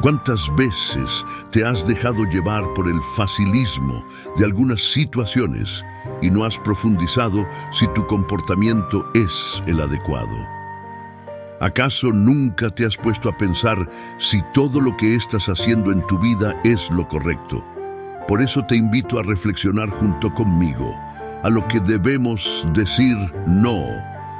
¿Cuántas veces te has dejado llevar por el facilismo de algunas situaciones y no has profundizado si tu comportamiento es el adecuado? ¿Acaso nunca te has puesto a pensar si todo lo que estás haciendo en tu vida es lo correcto? Por eso te invito a reflexionar junto conmigo a lo que debemos decir no,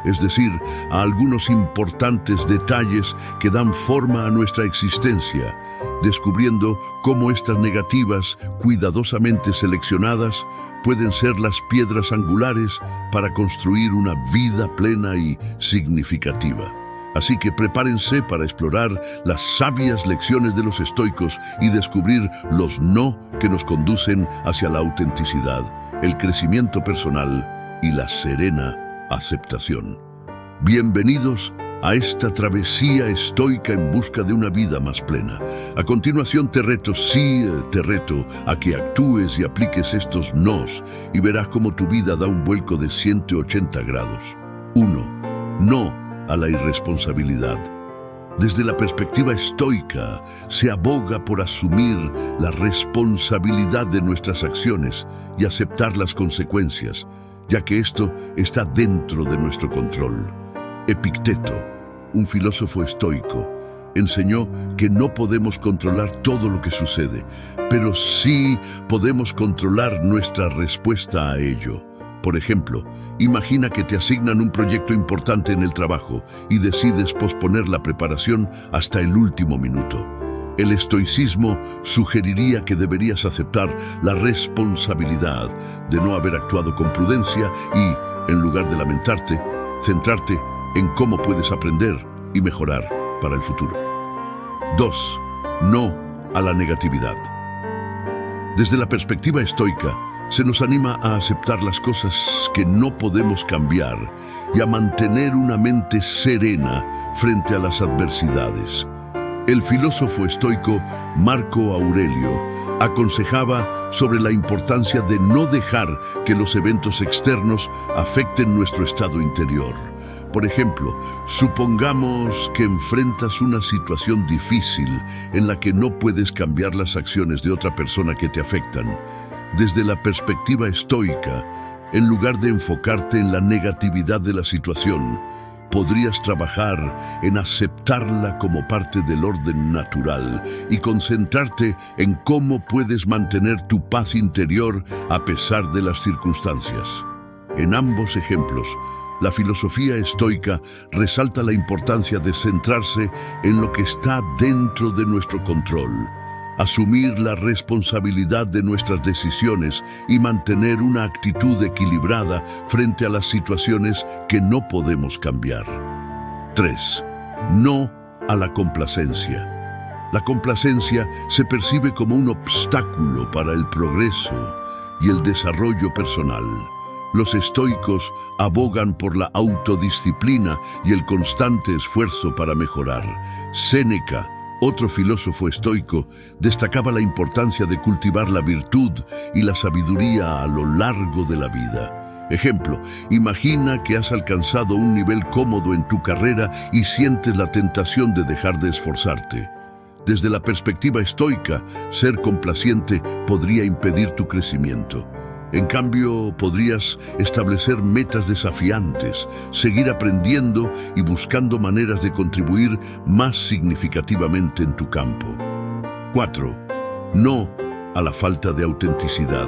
es decir, a algunos importantes detalles que dan forma a nuestra existencia, descubriendo cómo estas negativas, cuidadosamente seleccionadas, pueden ser las piedras angulares para construir una vida plena y significativa. Así que prepárense para explorar las sabias lecciones de los estoicos y descubrir los no que nos conducen hacia la autenticidad, el crecimiento personal y la serena aceptación. Bienvenidos a esta travesía estoica en busca de una vida más plena. A continuación te reto a que actúes y apliques estos nos y verás cómo tu vida da un vuelco de 180 grados. 1. No a la irresponsabilidad. Desde la perspectiva estoica, se aboga por asumir la responsabilidad de nuestras acciones y aceptar las consecuencias, ya que esto está dentro de nuestro control. Epicteto, un filósofo estoico, enseñó que no podemos controlar todo lo que sucede, pero sí podemos controlar nuestra respuesta a ello. Por ejemplo, imagina que te asignan un proyecto importante en el trabajo y decides posponer la preparación hasta el último minuto. El estoicismo sugeriría que deberías aceptar la responsabilidad de no haber actuado con prudencia y, en lugar de lamentarte, centrarte en cómo puedes aprender y mejorar para el futuro. 2. No a la negatividad. Desde la perspectiva estoica, se nos anima a aceptar las cosas que no podemos cambiar y a mantener una mente serena frente a las adversidades. El filósofo estoico Marco Aurelio aconsejaba sobre la importancia de no dejar que los eventos externos afecten nuestro estado interior. Por ejemplo, supongamos que enfrentas una situación difícil en la que no puedes cambiar las acciones de otra persona que te afectan. Desde la perspectiva estoica, en lugar de enfocarte en la negatividad de la situación, podrías trabajar en aceptarla como parte del orden natural y concentrarte en cómo puedes mantener tu paz interior a pesar de las circunstancias. En ambos ejemplos, la filosofía estoica resalta la importancia de centrarse en lo que está dentro de nuestro control, asumir la responsabilidad de nuestras decisiones y mantener una actitud equilibrada frente a las situaciones que no podemos cambiar. 3. No a la complacencia. La complacencia se percibe como un obstáculo para el progreso y el desarrollo personal. Los estoicos abogan por la autodisciplina y el constante esfuerzo para mejorar. Séneca, otro filósofo estoico, destacaba la importancia de cultivar la virtud y la sabiduría a lo largo de la vida. Ejemplo, imagina que has alcanzado un nivel cómodo en tu carrera y sientes la tentación de dejar de esforzarte. Desde la perspectiva estoica, ser complaciente podría impedir tu crecimiento. En cambio, podrías establecer metas desafiantes, seguir aprendiendo y buscando maneras de contribuir más significativamente en tu campo. 4. No a la falta de autenticidad.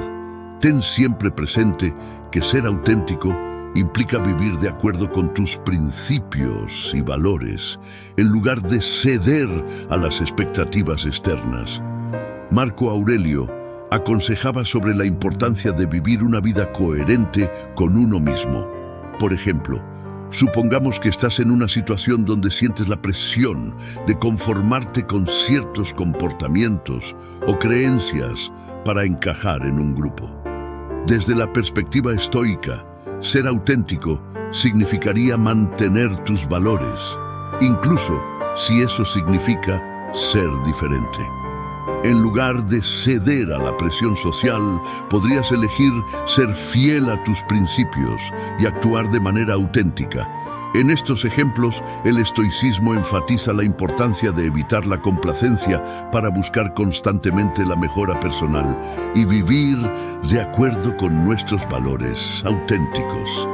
Ten siempre presente que ser auténtico implica vivir de acuerdo con tus principios y valores, en lugar de ceder a las expectativas externas. Marco Aurelio aconsejaba sobre la importancia de vivir una vida coherente con uno mismo. Por ejemplo, supongamos que estás en una situación donde sientes la presión de conformarte con ciertos comportamientos o creencias para encajar en un grupo. Desde la perspectiva estoica, ser auténtico significaría mantener tus valores, incluso si eso significa ser diferente. En lugar de ceder a la presión social, podrías elegir ser fiel a tus principios y actuar de manera auténtica. En estos ejemplos, el estoicismo enfatiza la importancia de evitar la complacencia para buscar constantemente la mejora personal y vivir de acuerdo con nuestros valores auténticos.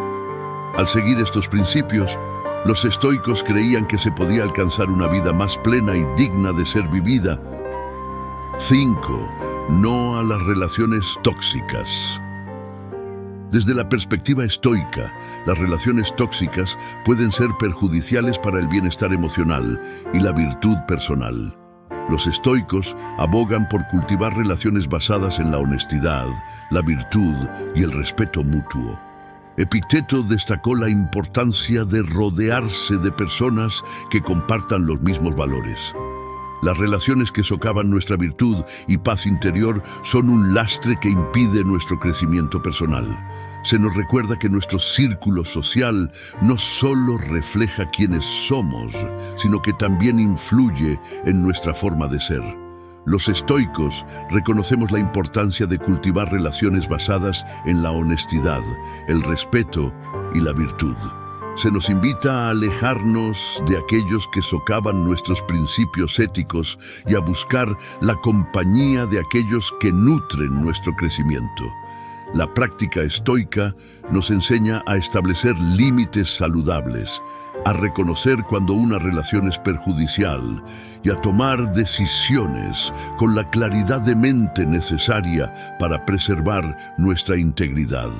Al seguir estos principios, los estoicos creían que se podía alcanzar una vida más plena y digna de ser vivida. 5. No a las relaciones tóxicas. Desde la perspectiva estoica, las relaciones tóxicas pueden ser perjudiciales para el bienestar emocional y la virtud personal. Los estoicos abogan por cultivar relaciones basadas en la honestidad, la virtud y el respeto mutuo. Epicteto destacó la importancia de rodearse de personas que compartan los mismos valores. Las relaciones que socavan nuestra virtud y paz interior son un lastre que impide nuestro crecimiento personal. Se nos recuerda que nuestro círculo social no solo refleja quiénes somos, sino que también influye en nuestra forma de ser. Los estoicos reconocemos la importancia de cultivar relaciones basadas en la honestidad, el respeto y la virtud. Se nos invita a alejarnos de aquellos que socavan nuestros principios éticos y a buscar la compañía de aquellos que nutren nuestro crecimiento. La práctica estoica nos enseña a establecer límites saludables, a reconocer cuando una relación es perjudicial y a tomar decisiones con la claridad de mente necesaria para preservar nuestra integridad.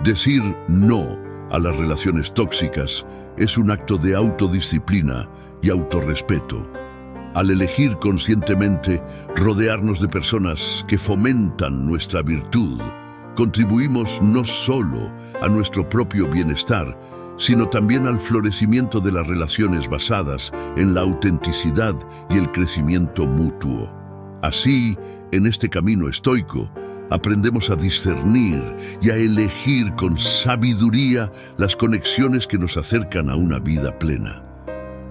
Decir no a las relaciones tóxicas es un acto de autodisciplina y autorrespeto. Al elegir conscientemente rodearnos de personas que fomentan nuestra virtud, contribuimos no solo a nuestro propio bienestar, sino también al florecimiento de las relaciones basadas en la autenticidad y el crecimiento mutuo. Así, en este camino estoico, aprendemos a discernir y a elegir con sabiduría las conexiones que nos acercan a una vida plena.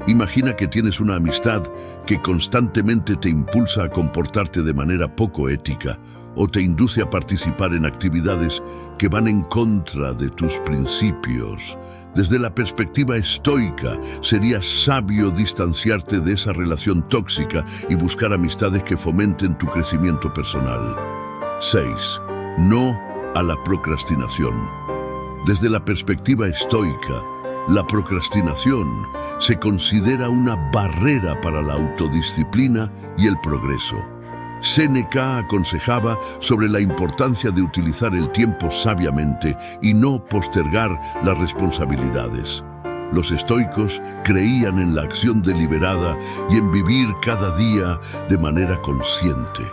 Imagina que tienes una amistad que constantemente te impulsa a comportarte de manera poco ética o te induce a participar en actividades que van en contra de tus principios. Desde la perspectiva estoica, sería sabio distanciarte de esa relación tóxica y buscar amistades que fomenten tu crecimiento personal. 6. No a la procrastinación. Desde la perspectiva estoica, la procrastinación se considera una barrera para la autodisciplina y el progreso. Séneca aconsejaba sobre la importancia de utilizar el tiempo sabiamente y no postergar las responsabilidades. Los estoicos creían en la acción deliberada y en vivir cada día de manera consciente.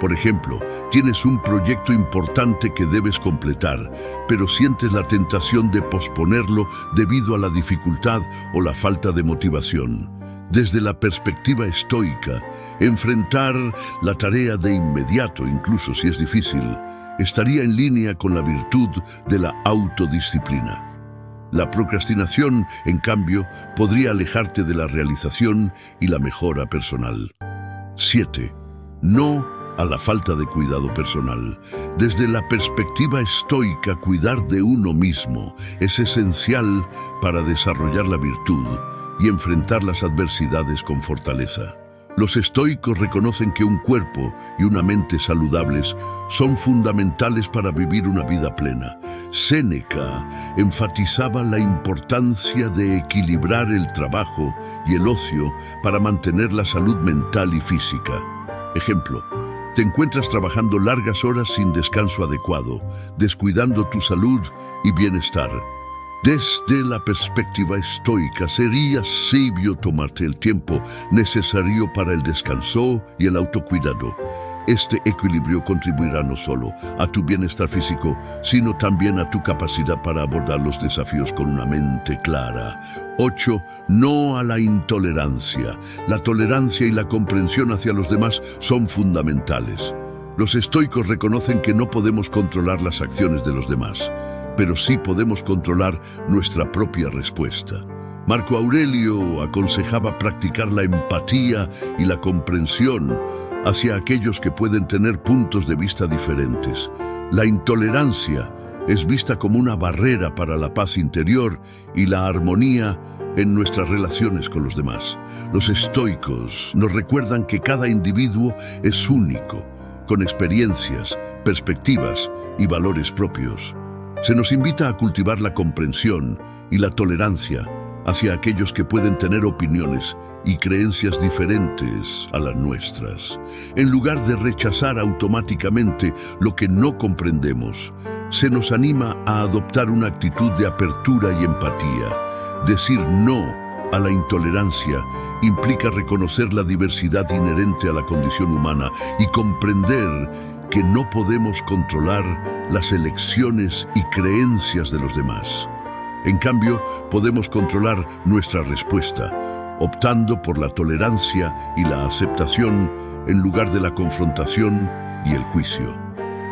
Por ejemplo, tienes un proyecto importante que debes completar, pero sientes la tentación de posponerlo debido a la dificultad o la falta de motivación. Desde la perspectiva estoica, enfrentar la tarea de inmediato, incluso si es difícil, estaría en línea con la virtud de la autodisciplina. La procrastinación, en cambio, podría alejarte de la realización y la mejora personal. 7. No a la falta de cuidado personal. Desde la perspectiva estoica, cuidar de uno mismo es esencial para desarrollar la virtud y enfrentar las adversidades con fortaleza. Los estoicos reconocen que un cuerpo y una mente saludables son fundamentales para vivir una vida plena. Séneca enfatizaba la importancia de equilibrar el trabajo y el ocio para mantener la salud mental y física. Ejemplo: te encuentras trabajando largas horas sin descanso adecuado, descuidando tu salud y bienestar. Desde la perspectiva estoica, sería sabio tomarte el tiempo necesario para el descanso y el autocuidado. Este equilibrio contribuirá no solo a tu bienestar físico, sino también a tu capacidad para abordar los desafíos con una mente clara. 8. No a la intolerancia. La tolerancia y la comprensión hacia los demás son fundamentales. Los estoicos reconocen que no podemos controlar las acciones de los demás, pero sí podemos controlar nuestra propia respuesta. Marco Aurelio aconsejaba practicar la empatía y la comprensión hacia aquellos que pueden tener puntos de vista diferentes. La intolerancia es vista como una barrera para la paz interior y la armonía en nuestras relaciones con los demás. Los estoicos nos recuerdan que cada individuo es único, con experiencias, perspectivas y valores propios. Se nos invita a cultivar la comprensión y la tolerancia hacia aquellos que pueden tener opiniones y creencias diferentes a las nuestras. En lugar de rechazar automáticamente lo que no comprendemos, se nos anima a adoptar una actitud de apertura y empatía. Decir no a la intolerancia implica reconocer la diversidad inherente a la condición humana y comprender que no podemos controlar las elecciones y creencias de los demás. En cambio, podemos controlar nuestra respuesta, optando por la tolerancia y la aceptación en lugar de la confrontación y el juicio.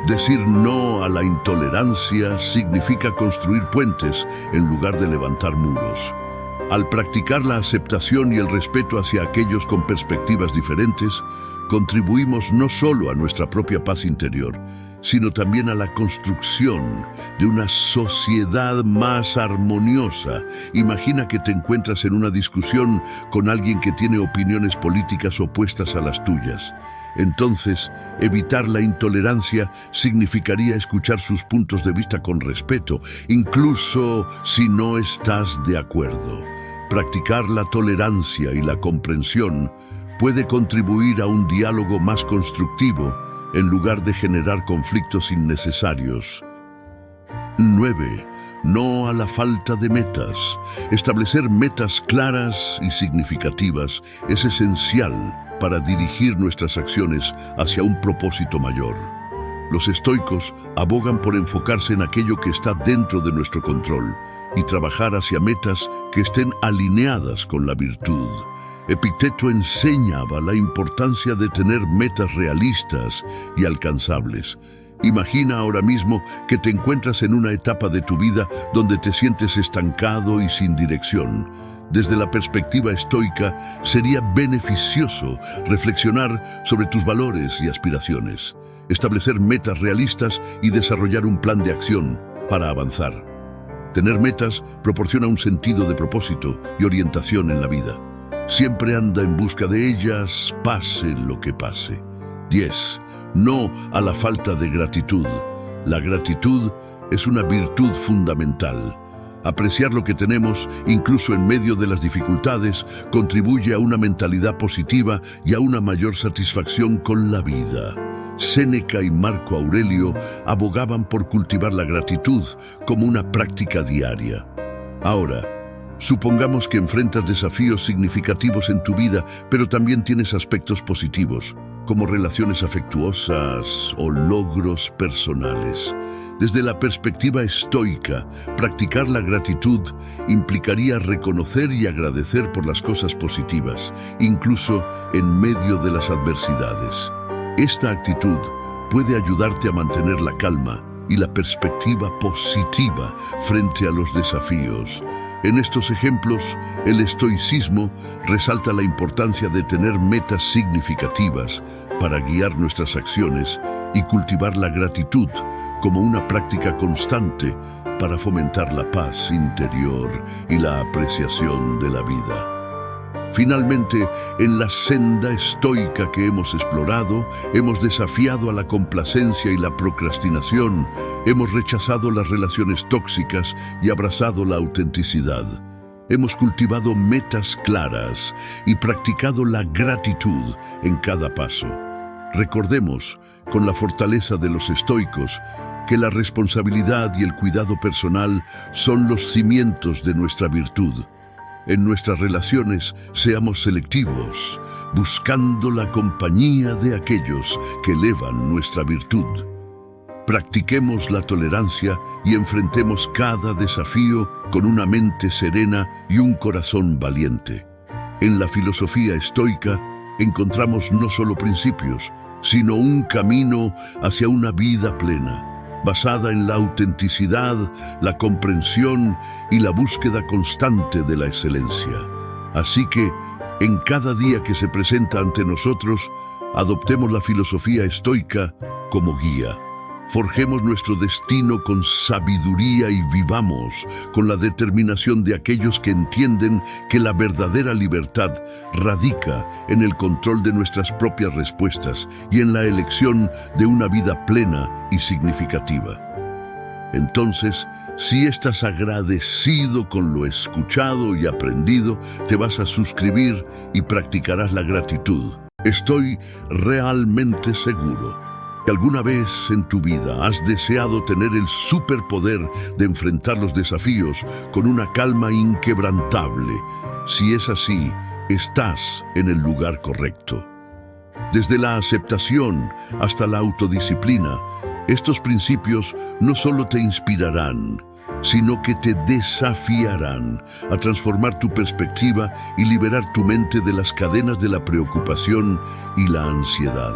Decir no a la intolerancia significa construir puentes en lugar de levantar muros. Al practicar la aceptación y el respeto hacia aquellos con perspectivas diferentes, contribuimos no solo a nuestra propia paz interior, sino también a la construcción de una sociedad más armoniosa. Imagina que te encuentras en una discusión con alguien que tiene opiniones políticas opuestas a las tuyas. Entonces, evitar la intolerancia significaría escuchar sus puntos de vista con respeto, incluso si no estás de acuerdo. Practicar la tolerancia y la comprensión puede contribuir a un diálogo más constructivo en lugar de generar conflictos innecesarios. 9. No a la falta de metas. Establecer metas claras y significativas es esencial para dirigir nuestras acciones hacia un propósito mayor. Los estoicos abogan por enfocarse en aquello que está dentro de nuestro control y trabajar hacia metas que estén alineadas con la virtud. Epicteto enseñaba la importancia de tener metas realistas y alcanzables. Imagina ahora mismo que te encuentras en una etapa de tu vida donde te sientes estancado y sin dirección. Desde la perspectiva estoica, sería beneficioso reflexionar sobre tus valores y aspiraciones, establecer metas realistas y desarrollar un plan de acción para avanzar. Tener metas proporciona un sentido de propósito y orientación en la vida. Siempre anda en busca de ellas, pase lo que pase. 10. No a la falta de gratitud. La gratitud es una virtud fundamental. Apreciar lo que tenemos, incluso en medio de las dificultades, contribuye a una mentalidad positiva y a una mayor satisfacción con la vida. Séneca y Marco Aurelio abogaban por cultivar la gratitud como una práctica diaria. Ahora, supongamos que enfrentas desafíos significativos en tu vida, pero también tienes aspectos positivos, como relaciones afectuosas o logros personales. Desde la perspectiva estoica, practicar la gratitud implicaría reconocer y agradecer por las cosas positivas, incluso en medio de las adversidades. Esta actitud puede ayudarte a mantener la calma y la perspectiva positiva frente a los desafíos. En estos ejemplos, el estoicismo resalta la importancia de tener metas significativas para guiar nuestras acciones y cultivar la gratitud como una práctica constante para fomentar la paz interior y la apreciación de la vida. Finalmente, en la senda estoica que hemos explorado, hemos desafiado a la complacencia y la procrastinación, hemos rechazado las relaciones tóxicas y abrazado la autenticidad. Hemos cultivado metas claras y practicado la gratitud en cada paso. Recordemos, con la fortaleza de los estoicos, que la responsabilidad y el cuidado personal son los cimientos de nuestra virtud. En nuestras relaciones, seamos selectivos, buscando la compañía de aquellos que elevan nuestra virtud. Practiquemos la tolerancia y enfrentemos cada desafío con una mente serena y un corazón valiente. En la filosofía estoica encontramos no solo principios, sino un camino hacia una vida plena, basada en la autenticidad, la comprensión y la búsqueda constante de la excelencia. Así que, en cada día que se presenta ante nosotros, Adoptemos la filosofía estoica como guía. Forjemos nuestro destino con sabiduría y vivamos con la determinación de aquellos que entienden que la verdadera libertad radica en el control de nuestras propias respuestas y en la elección de una vida plena y significativa. Entonces, si estás agradecido con lo escuchado y aprendido, te vas a suscribir y practicarás la gratitud. Estoy realmente seguro que alguna vez en tu vida has deseado tener el superpoder de enfrentar los desafíos con una calma inquebrantable. Si es así, estás en el lugar correcto. Desde la aceptación hasta la autodisciplina, estos principios no solo te inspirarán, sino que te desafiarán a transformar tu perspectiva y liberar tu mente de las cadenas de la preocupación y la ansiedad.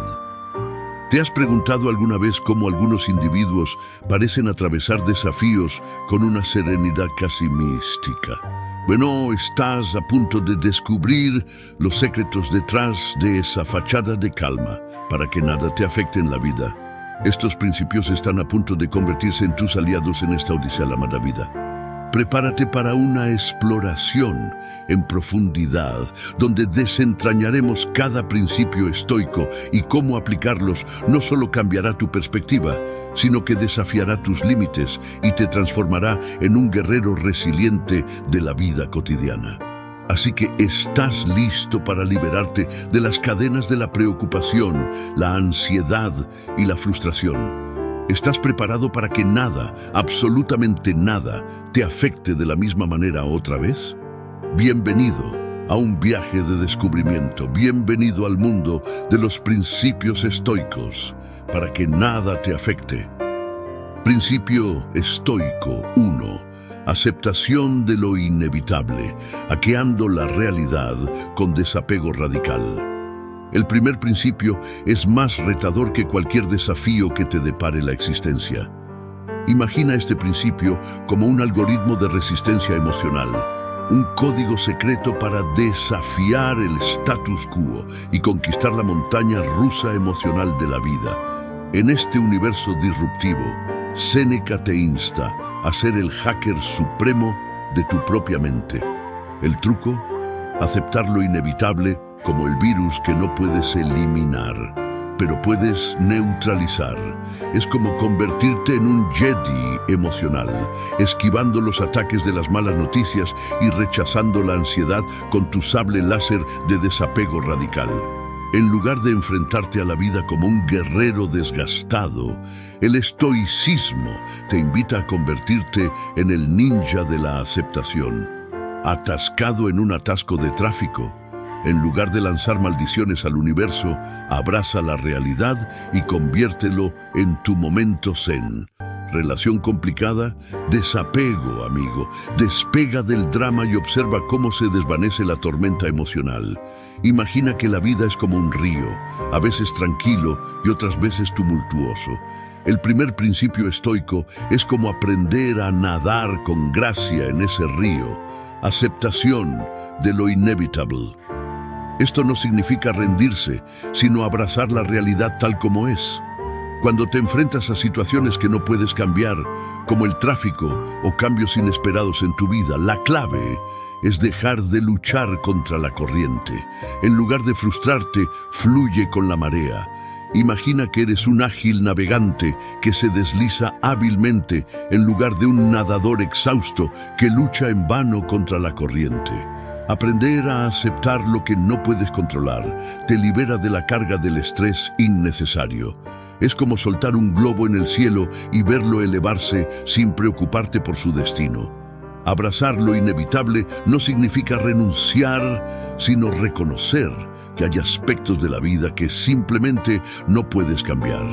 ¿Te has preguntado alguna vez cómo algunos individuos parecen atravesar desafíos con una serenidad casi mística? Bueno, estás a punto de descubrir los secretos detrás de esa fachada de calma para que nada te afecte en la vida. Estos principios están a punto de convertirse en tus aliados en esta odisea llamada vida. Prepárate para una exploración en profundidad, donde desentrañaremos cada principio estoico y cómo aplicarlos no solo cambiará tu perspectiva, sino que desafiará tus límites y te transformará en un guerrero resiliente de la vida cotidiana. Así que estás listo para liberarte de las cadenas de la preocupación, la ansiedad y la frustración. ¿Estás preparado para que nada, absolutamente nada, te afecte de la misma manera otra vez? Bienvenido a un viaje de descubrimiento. Bienvenido al mundo de los principios estoicos, para que nada te afecte. Principio estoico 1. Aceptación de lo inevitable, hackeando la realidad con desapego radical. El primer principio es más retador que cualquier desafío que te depare la existencia. Imagina este principio como un algoritmo de resistencia emocional, un código secreto para desafiar el status quo y conquistar la montaña rusa emocional de la vida. En este universo disruptivo, Séneca te insta a ser el hacker supremo de tu propia mente. El truco: aceptar lo inevitable como el virus que no puedes eliminar, pero puedes neutralizar. Es como convertirte en un Jedi emocional, esquivando los ataques de las malas noticias y rechazando la ansiedad con tu sable láser de desapego radical. En lugar de enfrentarte a la vida como un guerrero desgastado, el estoicismo te invita a convertirte en el ninja de la aceptación. Atascado en un atasco de tráfico, en lugar de lanzar maldiciones al universo, abraza la realidad y conviértelo en tu momento zen. Relación complicada, desapego, amigo. Despega del drama y observa cómo se desvanece la tormenta emocional. Imagina que la vida es como un río, a veces tranquilo y otras veces tumultuoso. El primer principio estoico es como aprender a nadar con gracia en ese río. Aceptación de lo inevitable. Esto no significa rendirse, sino abrazar la realidad tal como es. Cuando te enfrentas a situaciones que no puedes cambiar, como el tráfico o cambios inesperados en tu vida, la clave es dejar de luchar contra la corriente. En lugar de frustrarte, fluye con la marea. Imagina que eres un ágil navegante que se desliza hábilmente en lugar de un nadador exhausto que lucha en vano contra la corriente. Aprender a aceptar lo que no puedes controlar te libera de la carga del estrés innecesario. Es como soltar un globo en el cielo y verlo elevarse sin preocuparte por su destino. Abrazar lo inevitable no significa renunciar, sino reconocer que hay aspectos de la vida que simplemente no puedes cambiar.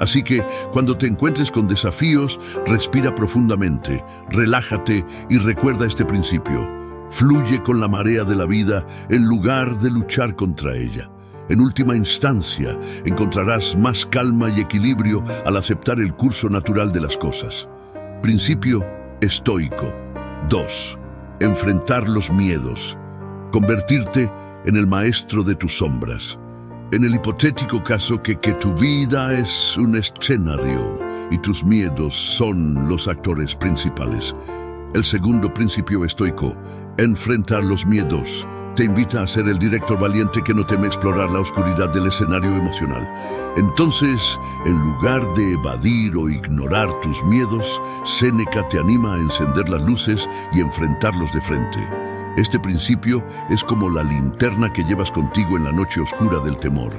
Así que, cuando te encuentres con desafíos, respira profundamente, relájate y recuerda este principio. Fluye con la marea de la vida en lugar de luchar contra ella. En última instancia, encontrarás más calma y equilibrio al aceptar el curso natural de las cosas. Principio estoico 2. Enfrentar los miedos. Convertirte en el maestro de tus sombras. En el hipotético caso que tu vida es un escenario y tus miedos son los actores principales. El segundo principio estoico, enfrentar los miedos, te invita a ser el director valiente que no teme explorar la oscuridad del escenario emocional. Entonces, en lugar de evadir o ignorar tus miedos, Séneca te anima a encender las luces y enfrentarlos de frente. Este principio es como la linterna que llevas contigo en la noche oscura del temor.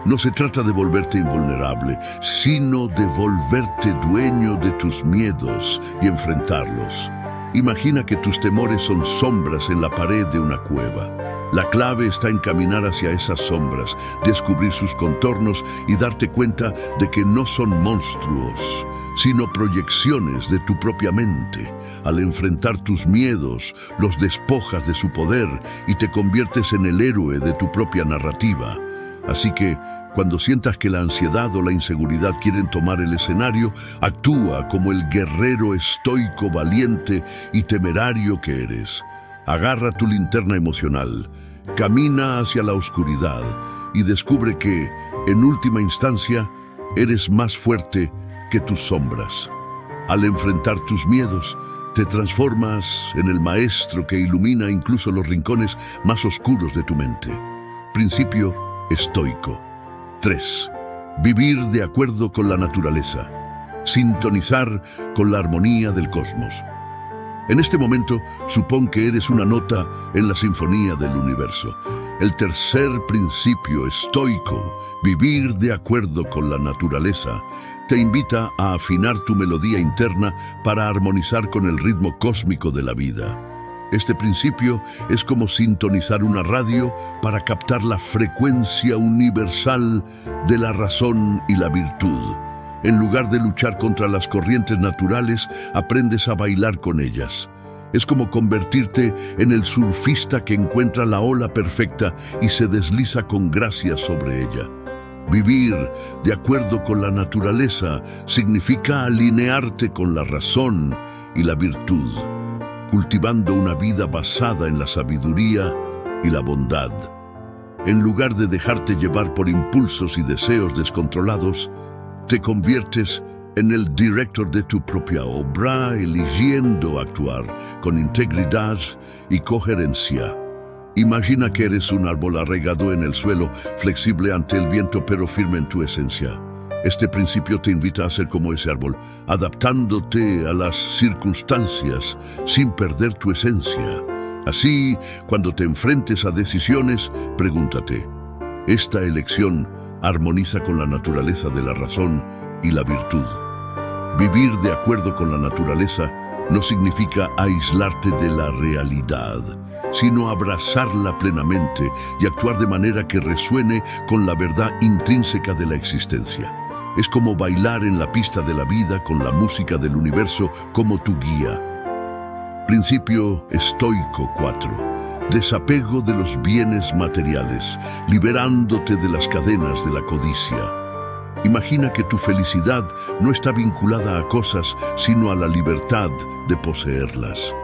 No se trata de volverte invulnerable, sino de volverte dueño de tus miedos y enfrentarlos. Imagina que tus temores son sombras en la pared de una cueva. La clave está en caminar hacia esas sombras, descubrir sus contornos y darte cuenta de que no son monstruos, sino proyecciones de tu propia mente. Al enfrentar tus miedos, los despojas de su poder y te conviertes en el héroe de tu propia narrativa. Así que, cuando sientas que la ansiedad o la inseguridad quieren tomar el escenario, actúa como el guerrero estoico, valiente y temerario que eres. Agarra tu linterna emocional, camina hacia la oscuridad y descubre que, en última instancia, eres más fuerte que tus sombras. Al enfrentar tus miedos, te transformas en el maestro que ilumina incluso los rincones más oscuros de tu mente. Principio estoico. 3. Vivir de acuerdo con la naturaleza. Sintonizar con la armonía del cosmos. En este momento, supón que eres una nota en la sinfonía del universo. El tercer principio estoico, vivir de acuerdo con la naturaleza, te invita a afinar tu melodía interna para armonizar con el ritmo cósmico de la vida. Este principio es como sintonizar una radio para captar la frecuencia universal de la razón y la virtud. En lugar de luchar contra las corrientes naturales, aprendes a bailar con ellas. Es como convertirte en el surfista que encuentra la ola perfecta y se desliza con gracia sobre ella. Vivir de acuerdo con la naturaleza significa alinearte con la razón y la virtud, cultivando una vida basada en la sabiduría y la bondad. En lugar de dejarte llevar por impulsos y deseos descontrolados, te conviertes en el director de tu propia obra, eligiendo actuar con integridad y coherencia. Imagina que eres un árbol arraigado en el suelo, flexible ante el viento pero firme en tu esencia. Este principio te invita a ser como ese árbol, adaptándote a las circunstancias sin perder tu esencia. Así, cuando te enfrentes a decisiones, pregúntate, ¿esta elección armoniza con la naturaleza de la razón y la virtud? Vivir de acuerdo con la naturaleza no significa aislarte de la realidad, sino abrazarla plenamente y actuar de manera que resuene con la verdad intrínseca de la existencia. Es como bailar en la pista de la vida con la música del universo como tu guía. Principio estoico 4. Desapego de los bienes materiales, liberándote de las cadenas de la codicia. Imagina que tu felicidad no está vinculada a cosas, sino a la libertad de poseerlas.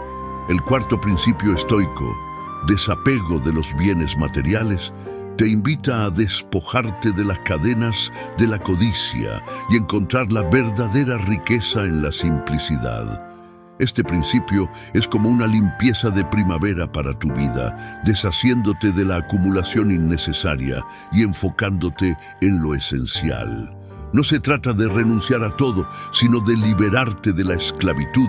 El cuarto principio estoico, desapego de los bienes materiales, te invita a despojarte de las cadenas de la codicia y encontrar la verdadera riqueza en la simplicidad. Este principio es como una limpieza de primavera para tu vida, deshaciéndote de la acumulación innecesaria y enfocándote en lo esencial. No se trata de renunciar a todo, sino de liberarte de la esclavitud,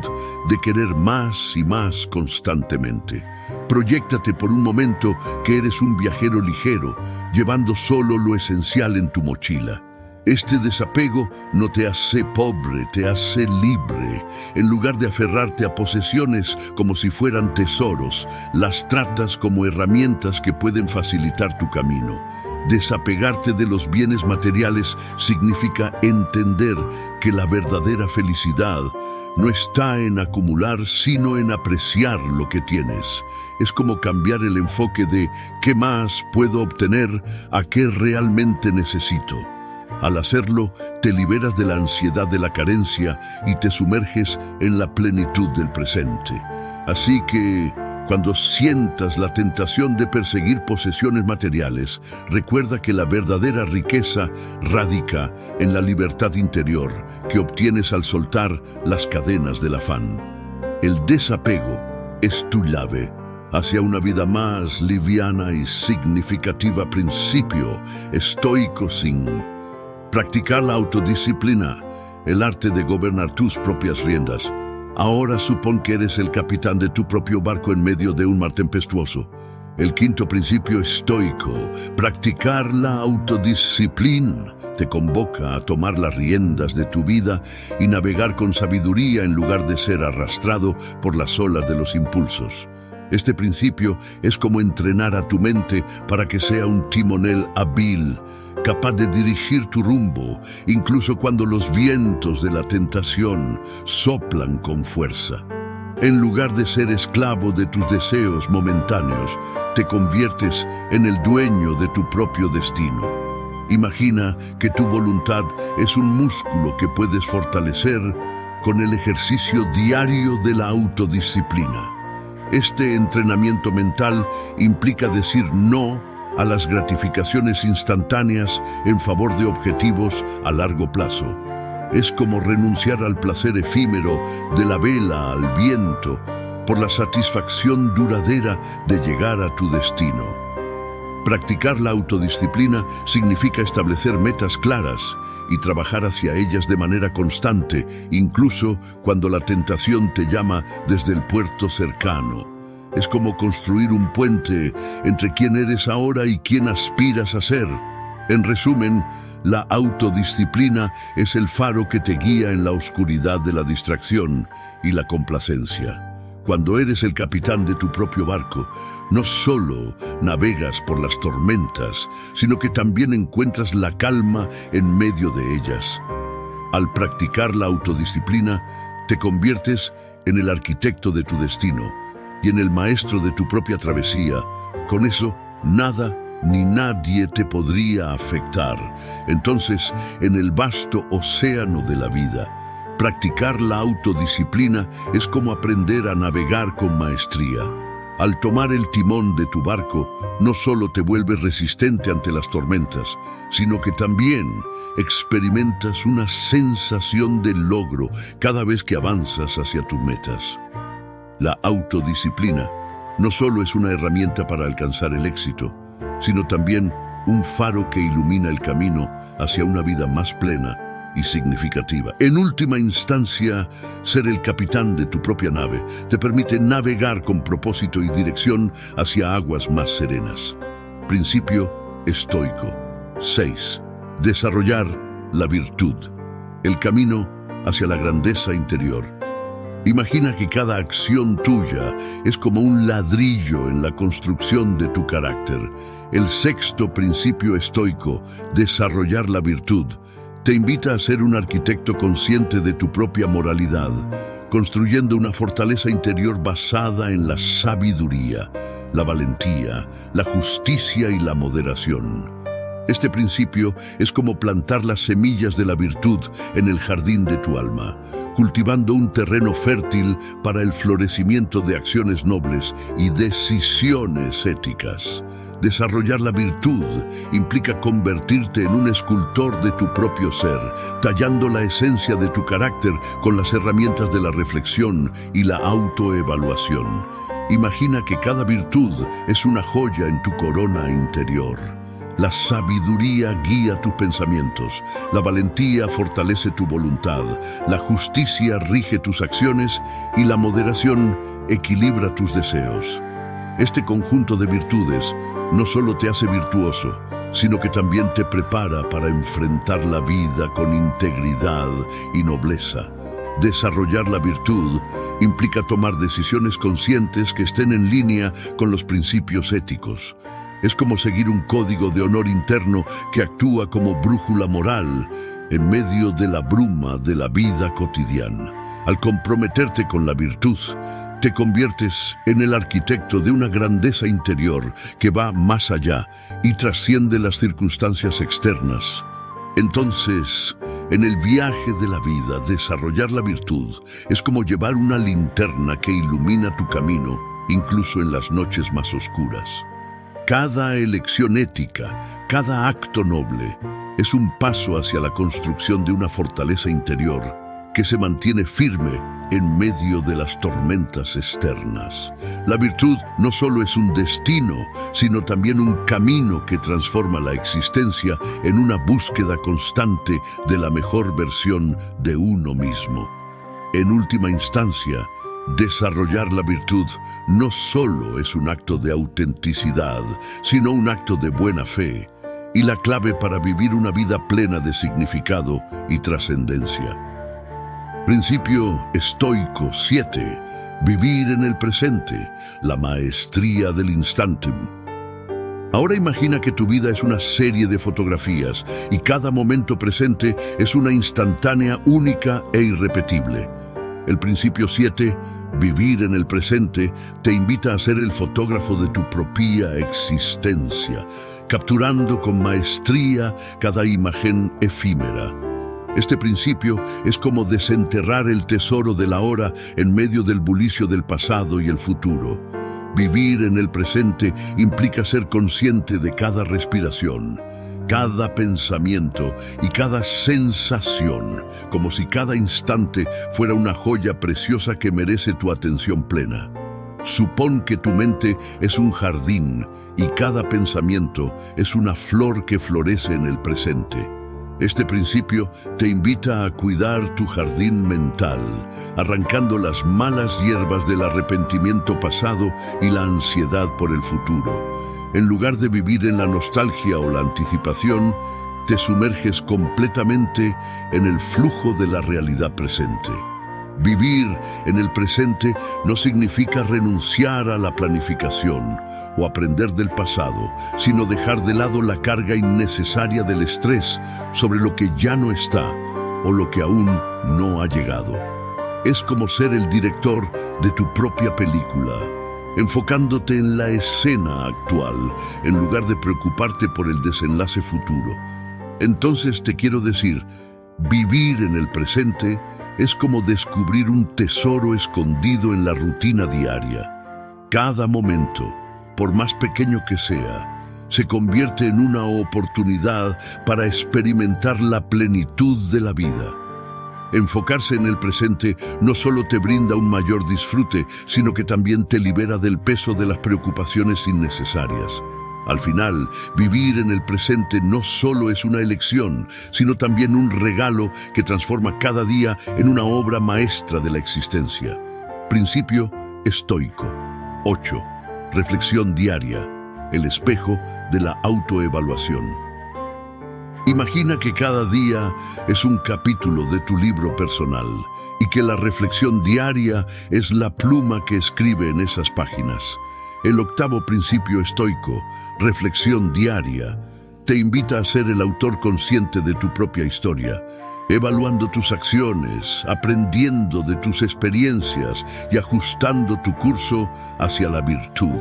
de querer más y más constantemente. Proyéctate por un momento que eres un viajero ligero, llevando solo lo esencial en tu mochila. Este desapego no te hace pobre, te hace libre. En lugar de aferrarte a posesiones como si fueran tesoros, las tratas como herramientas que pueden facilitar tu camino. Desapegarte de los bienes materiales significa entender que la verdadera felicidad no está en acumular, sino en apreciar lo que tienes. Es como cambiar el enfoque de ¿qué más puedo obtener? A ¿qué realmente necesito? Al hacerlo, te liberas de la ansiedad de la carencia y te sumerges en la plenitud del presente. Así que Cuando sientas la tentación de perseguir posesiones materiales, recuerda que la verdadera riqueza radica en la libertad interior que obtienes al soltar las cadenas del afán. El desapego es tu llave hacia una vida más liviana y significativa. Principio estoico 5. Practicar la autodisciplina, el arte de gobernar tus propias riendas. Ahora supón que eres el capitán de tu propio barco en medio de un mar tempestuoso. El quinto principio estoico, practicar la autodisciplina, te convoca a tomar las riendas de tu vida y navegar con sabiduría en lugar de ser arrastrado por las olas de los impulsos. Este principio es como entrenar a tu mente para que sea un timonel hábil, capaz de dirigir tu rumbo, incluso cuando los vientos de la tentación soplan con fuerza. En lugar de ser esclavo de tus deseos momentáneos, te conviertes en el dueño de tu propio destino. Imagina que tu voluntad es un músculo que puedes fortalecer con el ejercicio diario de la autodisciplina. Este entrenamiento mental implica decir no a las gratificaciones instantáneas en favor de objetivos a largo plazo. Es como renunciar al placer efímero de la vela al viento por la satisfacción duradera de llegar a tu destino. Practicar la autodisciplina significa establecer metas claras y trabajar hacia ellas de manera constante, incluso cuando la tentación te llama desde el puerto cercano. Es como construir un puente entre quién eres ahora y quién aspiras a ser. En resumen, la autodisciplina es el faro que te guía en la oscuridad de la distracción y la complacencia. Cuando eres el capitán de tu propio barco, no solo navegas por las tormentas, sino que también encuentras la calma en medio de ellas. Al practicar la autodisciplina, te conviertes en el arquitecto de tu destino y en el maestro de tu propia travesía. Con eso, nada ni nadie te podría afectar. Entonces, en el vasto océano de la vida, practicar la autodisciplina es como aprender a navegar con maestría. Al tomar el timón de tu barco, no solo te vuelves resistente ante las tormentas, sino que también experimentas una sensación de logro cada vez que avanzas hacia tus metas. La autodisciplina no solo es una herramienta para alcanzar el éxito, sino también un faro que ilumina el camino hacia una vida más plena y significativa. En última instancia, ser el capitán de tu propia nave te permite navegar con propósito y dirección hacia aguas más serenas. Principio estoico 6. Desarrollar la virtud, el camino hacia la grandeza interior. Imagina que cada acción tuya es como un ladrillo en la construcción de tu carácter. El sexto principio estoico, desarrollar la virtud, te invita a ser un arquitecto consciente de tu propia moralidad, construyendo una fortaleza interior basada en la sabiduría, la valentía, la justicia y la moderación. Este principio es como plantar las semillas de la virtud en el jardín de tu alma, cultivando un terreno fértil para el florecimiento de acciones nobles y decisiones éticas. Desarrollar la virtud implica convertirte en un escultor de tu propio ser, tallando la esencia de tu carácter con las herramientas de la reflexión y la autoevaluación. Imagina que cada virtud es una joya en tu corona interior. La sabiduría guía tus pensamientos, la valentía fortalece tu voluntad, la justicia rige tus acciones y la moderación equilibra tus deseos. Este conjunto de virtudes no solo te hace virtuoso, sino que también te prepara para enfrentar la vida con integridad y nobleza. Desarrollar la virtud implica tomar decisiones conscientes que estén en línea con los principios éticos. Es como seguir un código de honor interno que actúa como brújula moral en medio de la bruma de la vida cotidiana. Al comprometerte con la virtud, te conviertes en el arquitecto de una grandeza interior que va más allá y trasciende las circunstancias externas. Entonces, en el viaje de la vida, desarrollar la virtud es como llevar una linterna que ilumina tu camino incluso en las noches más oscuras. Cada elección ética, cada acto noble, es un paso hacia la construcción de una fortaleza interior que se mantiene firme en medio de las tormentas externas. La virtud no solo es un destino, sino también un camino que transforma la existencia en una búsqueda constante de la mejor versión de uno mismo. En última instancia, desarrollar la virtud no solo es un acto de autenticidad, sino un acto de buena fe y la clave para vivir una vida plena de significado y trascendencia. Principio estoico 7. Vivir en el presente, la maestría del instante. Ahora imagina que tu vida es una serie de fotografías y cada momento presente es una instantánea, única e irrepetible. El principio 7, vivir en el presente, te invita a ser el fotógrafo de tu propia existencia, capturando con maestría cada imagen efímera. Este principio es como desenterrar el tesoro del ahora en medio del bullicio del pasado y el futuro. Vivir en el presente implica ser consciente de cada respiración, cada pensamiento y cada sensación, como si cada instante fuera una joya preciosa que merece tu atención plena. Supón que tu mente es un jardín y cada pensamiento es una flor que florece en el presente. Este principio te invita a cuidar tu jardín mental, arrancando las malas hierbas del arrepentimiento pasado y la ansiedad por el futuro. En lugar de vivir en la nostalgia o la anticipación, te sumerges completamente en el flujo de la realidad presente. Vivir en el presente no significa renunciar a la planificación o aprender del pasado, sino dejar de lado la carga innecesaria del estrés sobre lo que ya no está o lo que aún no ha llegado. Es como ser el director de tu propia película, enfocándote en la escena actual en lugar de preocuparte por el desenlace futuro. Entonces te quiero decir, vivir en el presente es como descubrir un tesoro escondido en la rutina diaria. Cada momento, por más pequeño que sea, se convierte en una oportunidad para experimentar la plenitud de la vida. Enfocarse en el presente no solo te brinda un mayor disfrute, sino que también te libera del peso de las preocupaciones innecesarias. Al final, vivir en el presente no solo es una elección, sino también un regalo que transforma cada día en una obra maestra de la existencia. Principio estoico. 8. Reflexión diaria. El espejo de la autoevaluación. Imagina que cada día es un capítulo de tu libro personal y que la reflexión diaria es la pluma que escribe en esas páginas. El octavo principio estoico, reflexión diaria, te invita a ser el autor consciente de tu propia historia, evaluando tus acciones, aprendiendo de tus experiencias y ajustando tu curso hacia la virtud.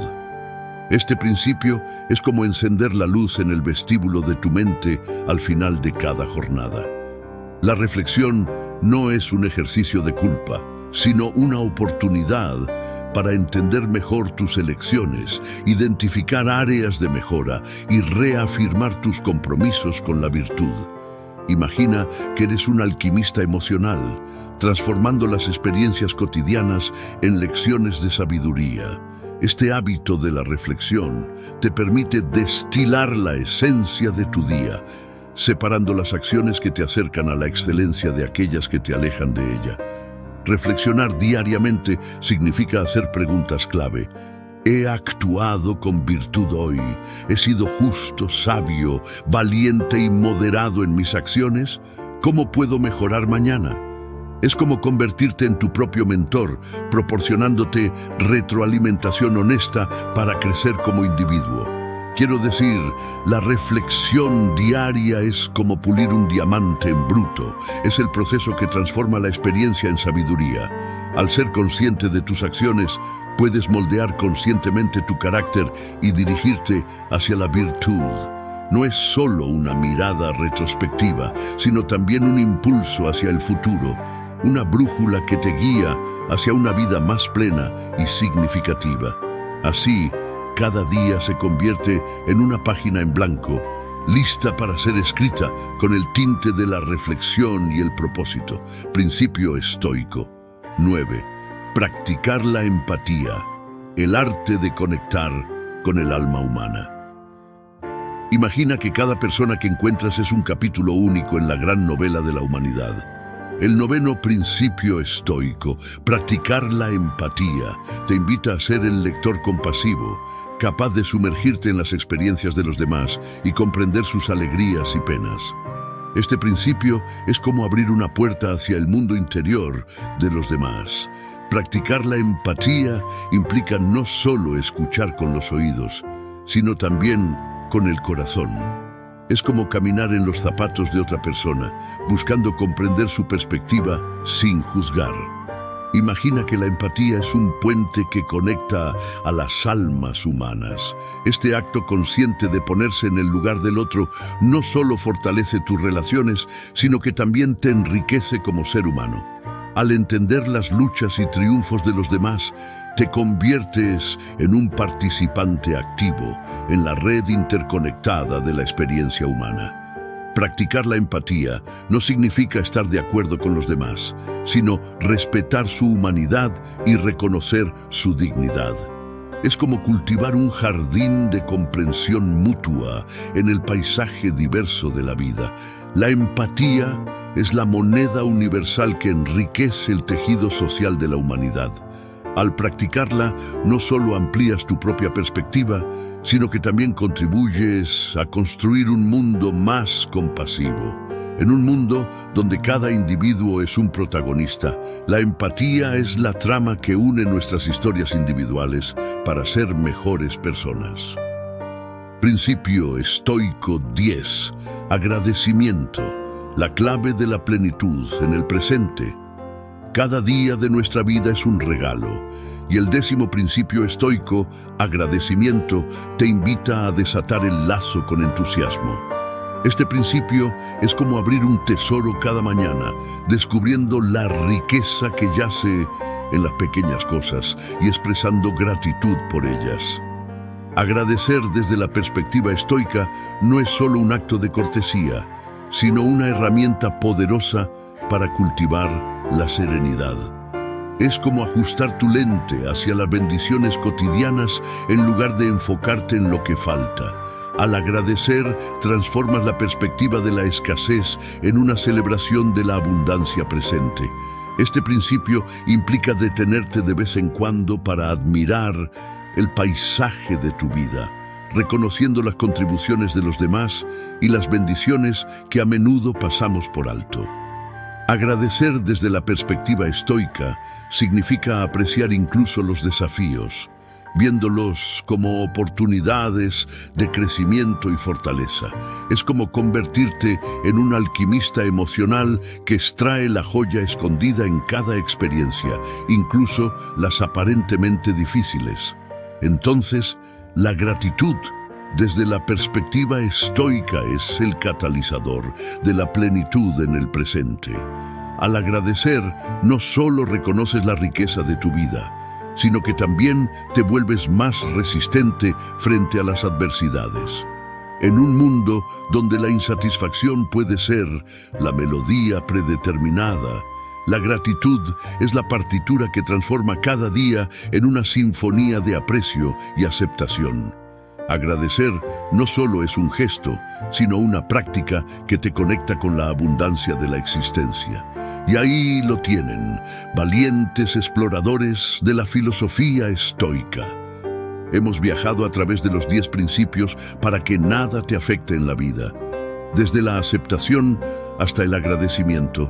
Este principio es como encender la luz en el vestíbulo de tu mente al final de cada jornada. La reflexión no es un ejercicio de culpa, sino una oportunidad para entender mejor tus elecciones, identificar áreas de mejora y reafirmar tus compromisos con la virtud. Imagina que eres un alquimista emocional, transformando las experiencias cotidianas en lecciones de sabiduría. Este hábito de la reflexión te permite destilar la esencia de tu día, separando las acciones que te acercan a la excelencia de aquellas que te alejan de ella. Reflexionar diariamente significa hacer preguntas clave. ¿He actuado con virtud hoy? ¿He sido justo, sabio, valiente y moderado en mis acciones? ¿Cómo puedo mejorar mañana? Es como convertirte en tu propio mentor, proporcionándote retroalimentación honesta para crecer como individuo. Quiero decir, la reflexión diaria es como pulir un diamante en bruto. Es el proceso que transforma la experiencia en sabiduría. Al ser consciente de tus acciones, puedes moldear conscientemente tu carácter y dirigirte hacia la virtud. No es solo una mirada retrospectiva, sino también un impulso hacia el futuro. una brújula que te guía hacia una vida más plena y significativa. Así, cada día se convierte en una página en blanco, lista para ser escrita con el tinte de la reflexión y el propósito. Principio estoico. 9. Practicar la empatía, el arte de conectar con el alma humana. Imagina que cada persona que encuentras es un capítulo único en la gran novela de la humanidad. El 9º principio estoico, practicar la empatía, te invita a ser el lector compasivo, capaz de sumergirte en las experiencias de los demás y comprender sus alegrías y penas. Este principio es como abrir una puerta hacia el mundo interior de los demás. Practicar la empatía implica no solo escuchar con los oídos, sino también con el corazón. Es como caminar en los zapatos de otra persona, buscando comprender su perspectiva sin juzgar. Imagina que la empatía es un puente que conecta a las almas humanas. Este acto consciente de ponerse en el lugar del otro no solo fortalece tus relaciones, sino que también te enriquece como ser humano. Al entender las luchas y triunfos de los demás, te conviertes en un participante activo en la red interconectada de la experiencia humana. Practicar la empatía no significa estar de acuerdo con los demás, sino respetar su humanidad y reconocer su dignidad. Es como cultivar un jardín de comprensión mutua en el paisaje diverso de la vida. La empatía es la moneda universal que enriquece el tejido social de la humanidad. Al practicarla, no solo amplías tu propia perspectiva, sino que también contribuyes a construir un mundo más compasivo. En un mundo donde cada individuo es un protagonista, la empatía es la trama que une nuestras historias individuales para ser mejores personas. Principio estoico 10. Agradecimiento, la clave de la plenitud en el presente. Cada día de nuestra vida es un regalo, y el 10º principio estoico, agradecimiento, te invita a desatar el lazo con entusiasmo. Este principio es como abrir un tesoro cada mañana, descubriendo la riqueza que yace en las pequeñas cosas y expresando gratitud por ellas. Agradecer desde la perspectiva estoica no es solo un acto de cortesía, sino una herramienta poderosa para cultivar la serenidad. Es como ajustar tu lente hacia las bendiciones cotidianas en lugar de enfocarte en lo que falta. Al agradecer, transformas la perspectiva de la escasez en una celebración de la abundancia presente. Este principio implica detenerte de vez en cuando para admirar el paisaje de tu vida, reconociendo las contribuciones de los demás y las bendiciones que a menudo pasamos por alto. Agradecer desde la perspectiva estoica significa apreciar incluso los desafíos, viéndolos como oportunidades de crecimiento y fortaleza. Es como convertirte en un alquimista emocional que extrae la joya escondida en cada experiencia, incluso las aparentemente difíciles. Entonces, la gratitud desde la perspectiva estoica es el catalizador de la plenitud en el presente. Al agradecer, no solo reconoces la riqueza de tu vida, sino que también te vuelves más resistente frente a las adversidades. En un mundo donde la insatisfacción puede ser la melodía predeterminada, la gratitud es la partitura que transforma cada día en una sinfonía de aprecio y aceptación. Agradecer no solo es un gesto, sino una práctica que te conecta con la abundancia de la existencia. Y ahí lo tienen, valientes exploradores de la filosofía estoica. Hemos viajado a través de los 10 principios para que nada te afecte en la vida. Desde la aceptación hasta el agradecimiento,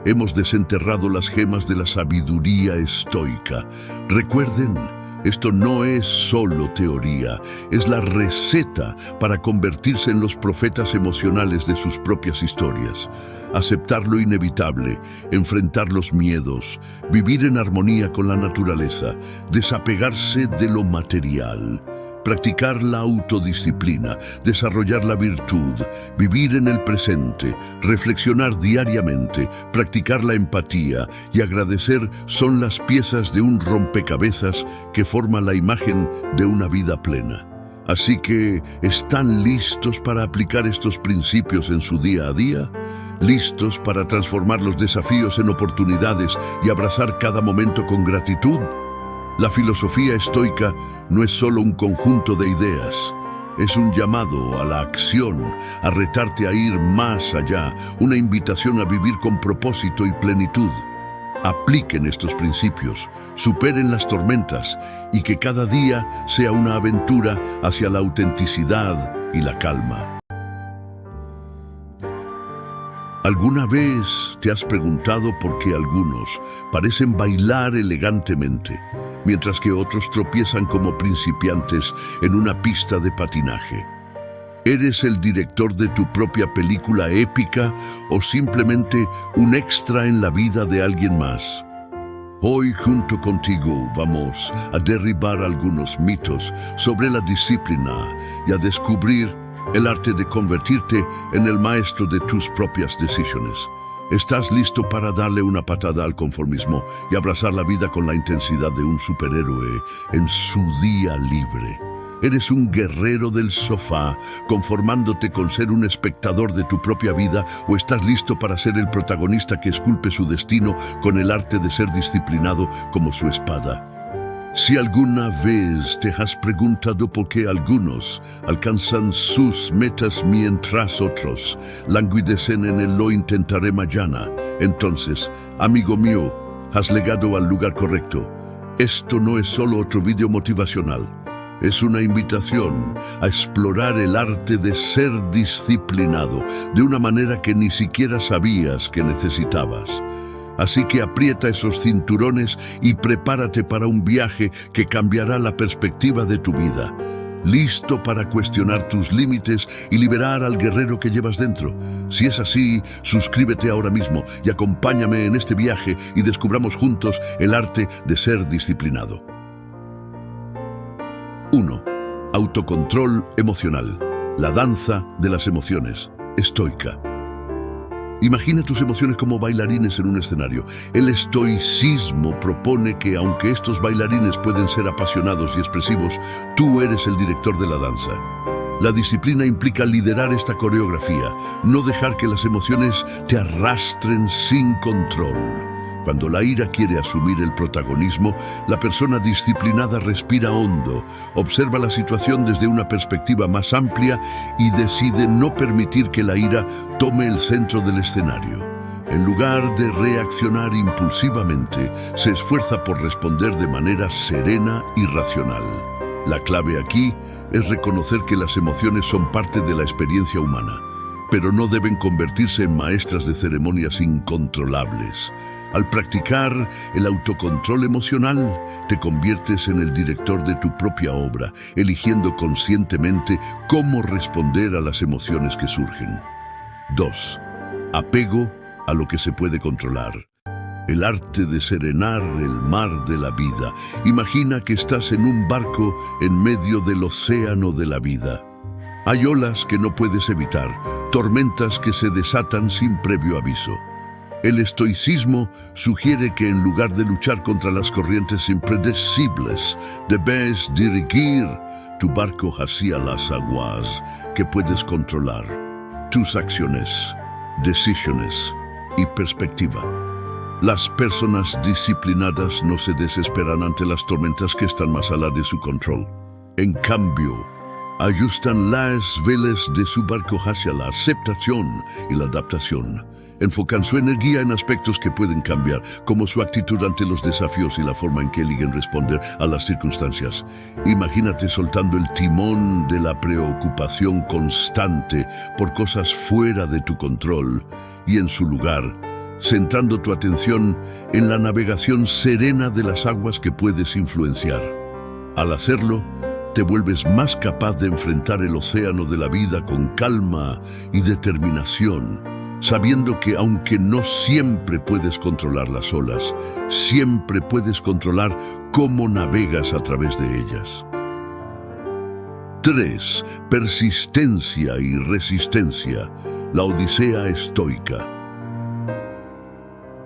hemos desenterrado las gemas de la sabiduría estoica. Recuerden, esto no es solo teoría, es la receta para convertirse en los profetas emocionales de sus propias historias. Aceptar lo inevitable, enfrentar los miedos, vivir en armonía con la naturaleza, desapegarse de lo material. practicar la autodisciplina, desarrollar la virtud, vivir en el presente, reflexionar diariamente, practicar la empatía y agradecer son las piezas de un rompecabezas que forma la imagen de una vida plena. Así que, ¿están listos para aplicar estos principios en su día a día? ¿Listos para transformar los desafíos en oportunidades y abrazar cada momento con gratitud? La filosofía estoica no es solo un conjunto de ideas, es un llamado a la acción, a retarte a ir más allá, una invitación a vivir con propósito y plenitud. Apliquen estos principios, superen las tormentas y que cada día sea una aventura hacia la autenticidad y la calma. ¿Alguna vez te has preguntado por qué algunos parecen bailar elegantemente, mientras que otros tropiezan como principiantes en una pista de patinaje? ¿Eres el director de tu propia película épica o simplemente un extra en la vida de alguien más? Hoy junto contigo vamos a derribar algunos mitos sobre la disciplina y a descubrir el arte de convertirte en el maestro de tus propias decisiones. ¿Estás listo para darle una patada al conformismo y abrazar la vida con la intensidad de un superhéroe en su día libre? ¿Eres un guerrero del sofá, conformándote con ser un espectador de tu propia vida, o estás listo para ser el protagonista que esculpe su destino con el arte de ser disciplinado como su espada? Si alguna vez te has preguntado por qué algunos alcanzan sus metas mientras otros languidecen en el "lo intentaré mañana", entonces, amigo mío, has llegado al lugar correcto. Esto no es solo otro video motivacional. Es una invitación a explorar el arte de ser disciplinado de una manera que ni siquiera sabías que necesitabas. Así que aprieta esos cinturones y prepárate para un viaje que cambiará la perspectiva de tu vida. ¿Listo para cuestionar tus límites y liberar al guerrero que llevas dentro? Si es así, suscríbete ahora mismo y acompáñame en este viaje y descubramos juntos el arte de ser disciplinado. 1. Autocontrol emocional. La danza de las emociones. Estoica. Imagina tus emociones como bailarines en un escenario. El estoicismo propone que, aunque estos bailarines pueden ser apasionados y expresivos, tú eres el director de la danza. La disciplina implica liderar esta coreografía, no dejar que las emociones te arrastren sin control. Cuando la ira quiere asumir el protagonismo, la persona disciplinada respira hondo, observa la situación desde una perspectiva más amplia y decide no permitir que la ira tome el centro del escenario. En lugar de reaccionar impulsivamente, se esfuerza por responder de manera serena y racional. La clave aquí es reconocer que las emociones son parte de la experiencia humana, pero no deben convertirse en maestras de ceremonias incontrolables. Al practicar el autocontrol emocional, te conviertes en el director de tu propia obra, eligiendo conscientemente cómo responder a las emociones que surgen. 2. Apego a lo que se puede controlar. El arte de serenar el mar de la vida. Imagina que estás en un barco en medio del océano de la vida. Hay olas que no puedes evitar, tormentas que se desatan sin previo aviso. El estoicismo sugiere que en lugar de luchar contra las corrientes impredecibles, debes dirigir tu barco hacia las aguas que puedes controlar, tus acciones, decisiones y perspectiva. Las personas disciplinadas no se desesperan ante las tormentas que están más allá de su control. En cambio, ajustan las velas de su barco hacia la aceptación y la adaptación. Enfocan su energía en aspectos que pueden cambiar, como su actitud ante los desafíos y la forma en que eligen responder a las circunstancias. Imagínate soltando el timón de la preocupación constante por cosas fuera de tu control y, en su lugar, centrando tu atención en la navegación serena de las aguas que puedes influenciar. Al hacerlo, te vuelves más capaz de enfrentar el océano de la vida con calma y determinación, sabiendo que aunque no siempre puedes controlar las olas, siempre puedes controlar cómo navegas a través de ellas. 3. Persistencia y resistencia. La odisea estoica.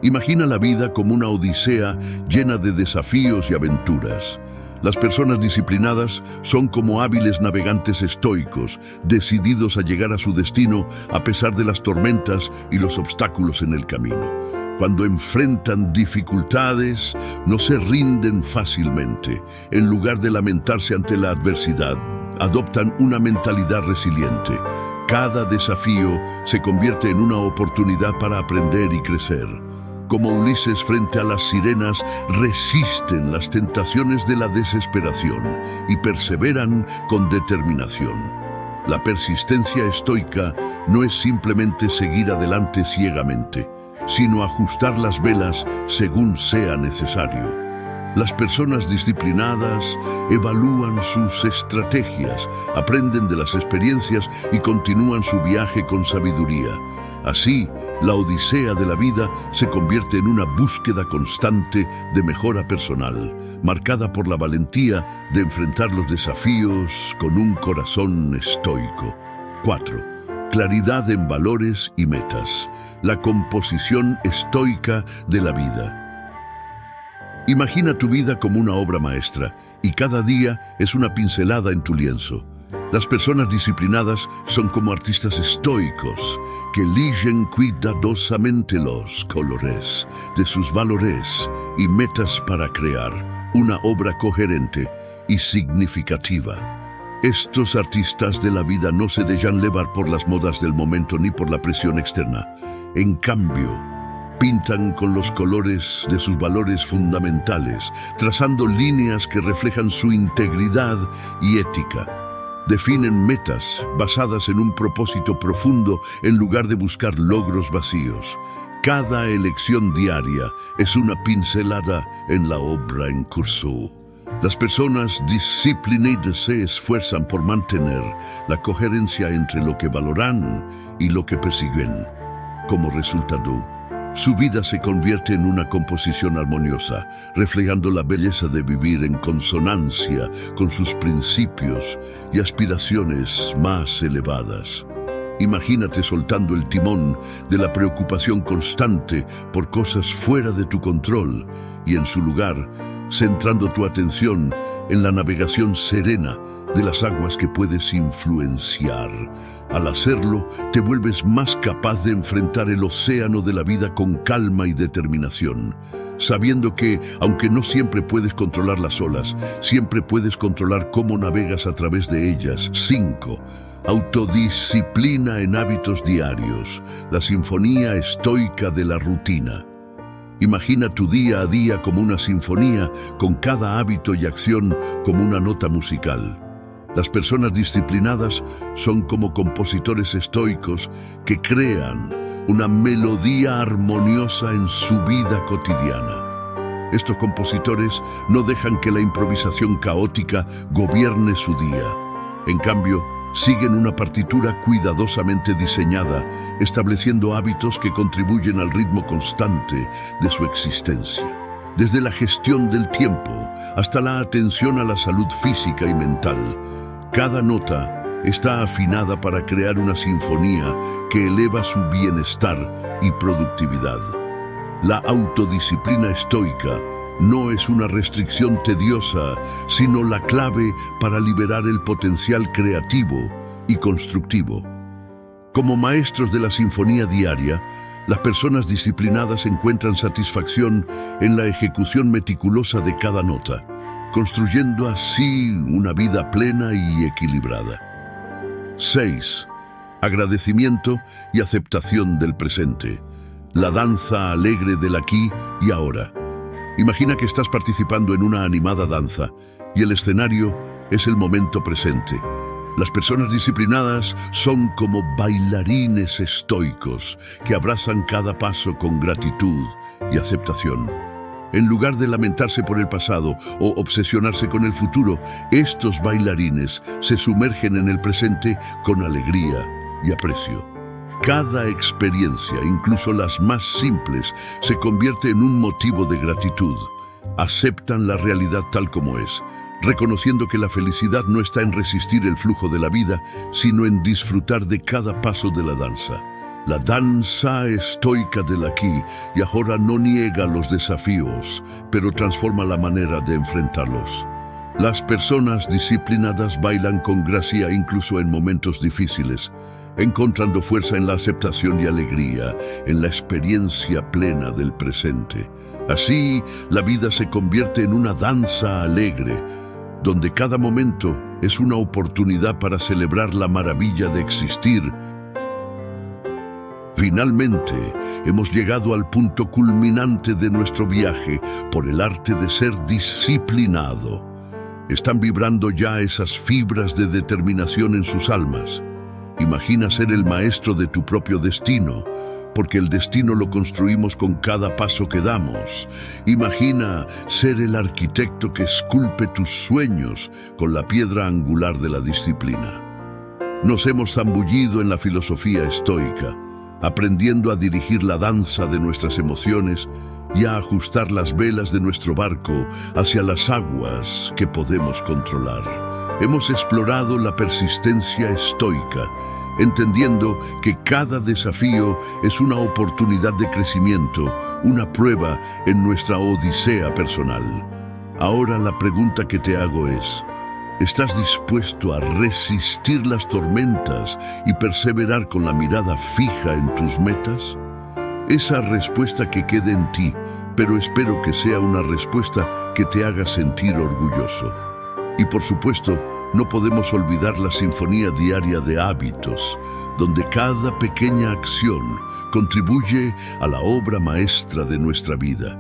Imagina la vida como una odisea llena de desafíos y aventuras. Las personas disciplinadas son como hábiles navegantes estoicos, decididos a llegar a su destino a pesar de las tormentas y los obstáculos en el camino. Cuando enfrentan dificultades, no se rinden fácilmente. En lugar de lamentarse ante la adversidad, adoptan una mentalidad resiliente. Cada desafío se convierte en una oportunidad para aprender y crecer. Como Ulises frente a las sirenas, resisten las tentaciones de la desesperación y perseveran con determinación. La persistencia estoica no es simplemente seguir adelante ciegamente, sino ajustar las velas según sea necesario. Las personas disciplinadas evalúan sus estrategias, aprenden de las experiencias y continúan su viaje con sabiduría. Así, la odisea de la vida se convierte en una búsqueda constante de mejora personal, marcada por la valentía de enfrentar los desafíos con un corazón estoico. 4. Claridad en valores y metas. La composición estoica de la vida. Imagina tu vida como una obra maestra y cada día es una pincelada en tu lienzo. Las personas disciplinadas son como artistas estoicos que eligen cuidadosamente los colores de sus valores y metas para crear una obra coherente y significativa. Estos artistas de la vida no se dejan llevar por las modas del momento ni por la presión externa. En cambio, pintan con los colores de sus valores fundamentales, trazando líneas que reflejan su integridad y ética. Definen metas basadas en un propósito profundo en lugar de buscar logros vacíos. Cada elección diaria es una pincelada en la obra en curso. Las personas disciplinadas se esfuerzan por mantener la coherencia entre lo que valoran y lo que persiguen. Como resultado, su vida se convierte en una composición armoniosa, reflejando la belleza de vivir en consonancia con sus principios y aspiraciones más elevadas. Imagínate soltando el timón de la preocupación constante por cosas fuera de tu control y en su lugar, centrando tu atención en la navegación serena de las aguas que puedes influenciar. Al hacerlo, te vuelves más capaz de enfrentar el océano de la vida con calma y determinación, sabiendo que, aunque no siempre puedes controlar las olas, siempre puedes controlar cómo navegas a través de ellas. 5. Autodisciplina en hábitos diarios, la sinfonía estoica de la rutina. Imagina tu día a día como una sinfonía, con cada hábito y acción como una nota musical. Las personas disciplinadas son como compositores estoicos que crean una melodía armoniosa en su vida cotidiana. Estos compositores no dejan que la improvisación caótica gobierne su día. En cambio, siguen una partitura cuidadosamente diseñada, estableciendo hábitos que contribuyen al ritmo constante de su existencia. Desde la gestión del tiempo hasta la atención a la salud física y mental, cada nota está afinada para crear una sinfonía que eleva su bienestar y productividad. La autodisciplina estoica no es una restricción tediosa, sino la clave para liberar el potencial creativo y constructivo. Como maestros de la sinfonía diaria, las personas disciplinadas encuentran satisfacción en la ejecución meticulosa de cada nota, construyendo así una vida plena y equilibrada. 6. Agradecimiento y aceptación del presente. La danza alegre del aquí y ahora. Imagina que estás participando en una animada danza y el escenario es el momento presente. Las personas disciplinadas son como bailarines estoicos que abrazan cada paso con gratitud y aceptación. En lugar de lamentarse por el pasado o obsesionarse con el futuro, estos bailarines se sumergen en el presente con alegría y aprecio. Cada experiencia, incluso las más simples, se convierte en un motivo de gratitud. Aceptan la realidad tal como es, reconociendo que la felicidad no está en resistir el flujo de la vida, sino en disfrutar de cada paso de la danza. La danza estoica del aquí y ahora no niega los desafíos, pero transforma la manera de enfrentarlos. Las personas disciplinadas bailan con gracia incluso en momentos difíciles, encontrando fuerza en la aceptación y alegría, en la experiencia plena del presente. Así, la vida se convierte en una danza alegre, donde cada momento es una oportunidad para celebrar la maravilla de existir. Finalmente, hemos llegado al punto culminante de nuestro viaje por el arte de ser disciplinado. Están vibrando ya esas fibras de determinación en sus almas. Imagina ser el maestro de tu propio destino, porque el destino lo construimos con cada paso que damos. Imagina ser el arquitecto que esculpe tus sueños con la piedra angular de la disciplina. Nos hemos zambullido en la filosofía estoica, aprendiendo a dirigir la danza de nuestras emociones y a ajustar las velas de nuestro barco hacia las aguas que podemos controlar. Hemos explorado la persistencia estoica, entendiendo que cada desafío es una oportunidad de crecimiento, una prueba en nuestra odisea personal. Ahora la pregunta que te hago es: ¿estás dispuesto a resistir las tormentas y perseverar con la mirada fija en tus metas? Esa respuesta que quede en ti, pero espero que sea una respuesta que te haga sentir orgulloso. Y por supuesto, no podemos olvidar la sinfonía diaria de hábitos, donde cada pequeña acción contribuye a la obra maestra de nuestra vida.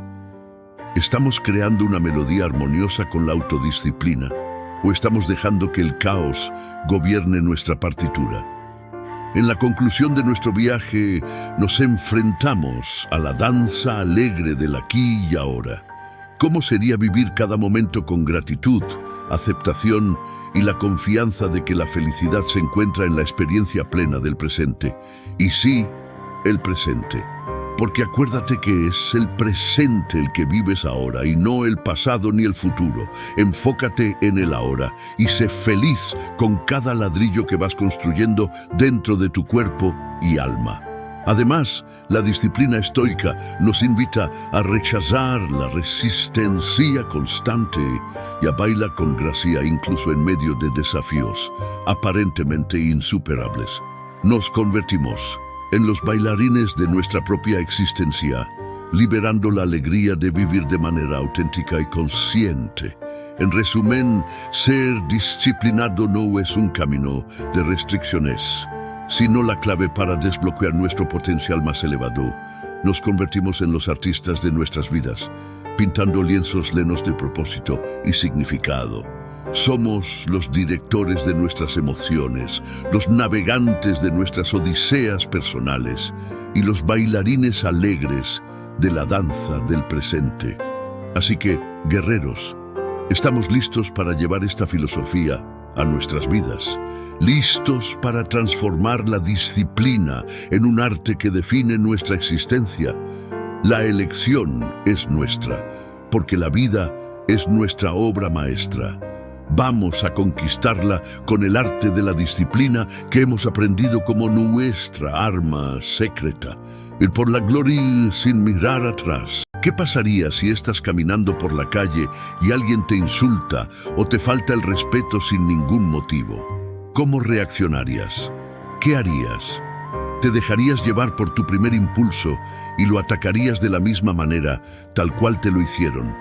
¿Estamos creando una melodía armoniosa con la autodisciplina? ¿O estamos dejando que el caos gobierne nuestra partitura? En la conclusión de nuestro viaje, nos enfrentamos a la danza alegre del aquí y ahora. ¿Cómo sería vivir cada momento con gratitud, aceptación y la confianza de que la felicidad se encuentra en la experiencia plena del presente? Y sí, el presente. Porque acuérdate que es el presente el que vives ahora y no el pasado ni el futuro. Enfócate en el ahora y sé feliz con cada ladrillo que vas construyendo dentro de tu cuerpo y alma. Además, la disciplina estoica nos invita a rechazar la resistencia constante y a bailar con gracia incluso en medio de desafíos aparentemente insuperables. Nos convertimos en los bailarines de nuestra propia existencia, liberando la alegría de vivir de manera auténtica y consciente. En resumen, ser disciplinado no es un camino de restricciones, sino la clave para desbloquear nuestro potencial más elevado. Nos convertimos en los artistas de nuestras vidas, pintando lienzos llenos de propósito y significado. Somos los directores de nuestras emociones, los navegantes de nuestras odiseas personales y los bailarines alegres de la danza del presente. Así que, guerreros, estamos listos para llevar esta filosofía a nuestras vidas, listos para transformar la disciplina en un arte que define nuestra existencia. La elección es nuestra, porque la vida es nuestra obra maestra. Vamos a conquistarla con el arte de la disciplina que hemos aprendido como nuestra arma secreta. Ir por la gloria sin mirar atrás. ¿Qué pasaría si estás caminando por la calle y alguien te insulta o te falta el respeto sin ningún motivo? ¿Cómo reaccionarías? ¿Qué harías? ¿Te dejarías llevar por tu primer impulso y lo atacarías de la misma manera, tal cual te lo hicieron?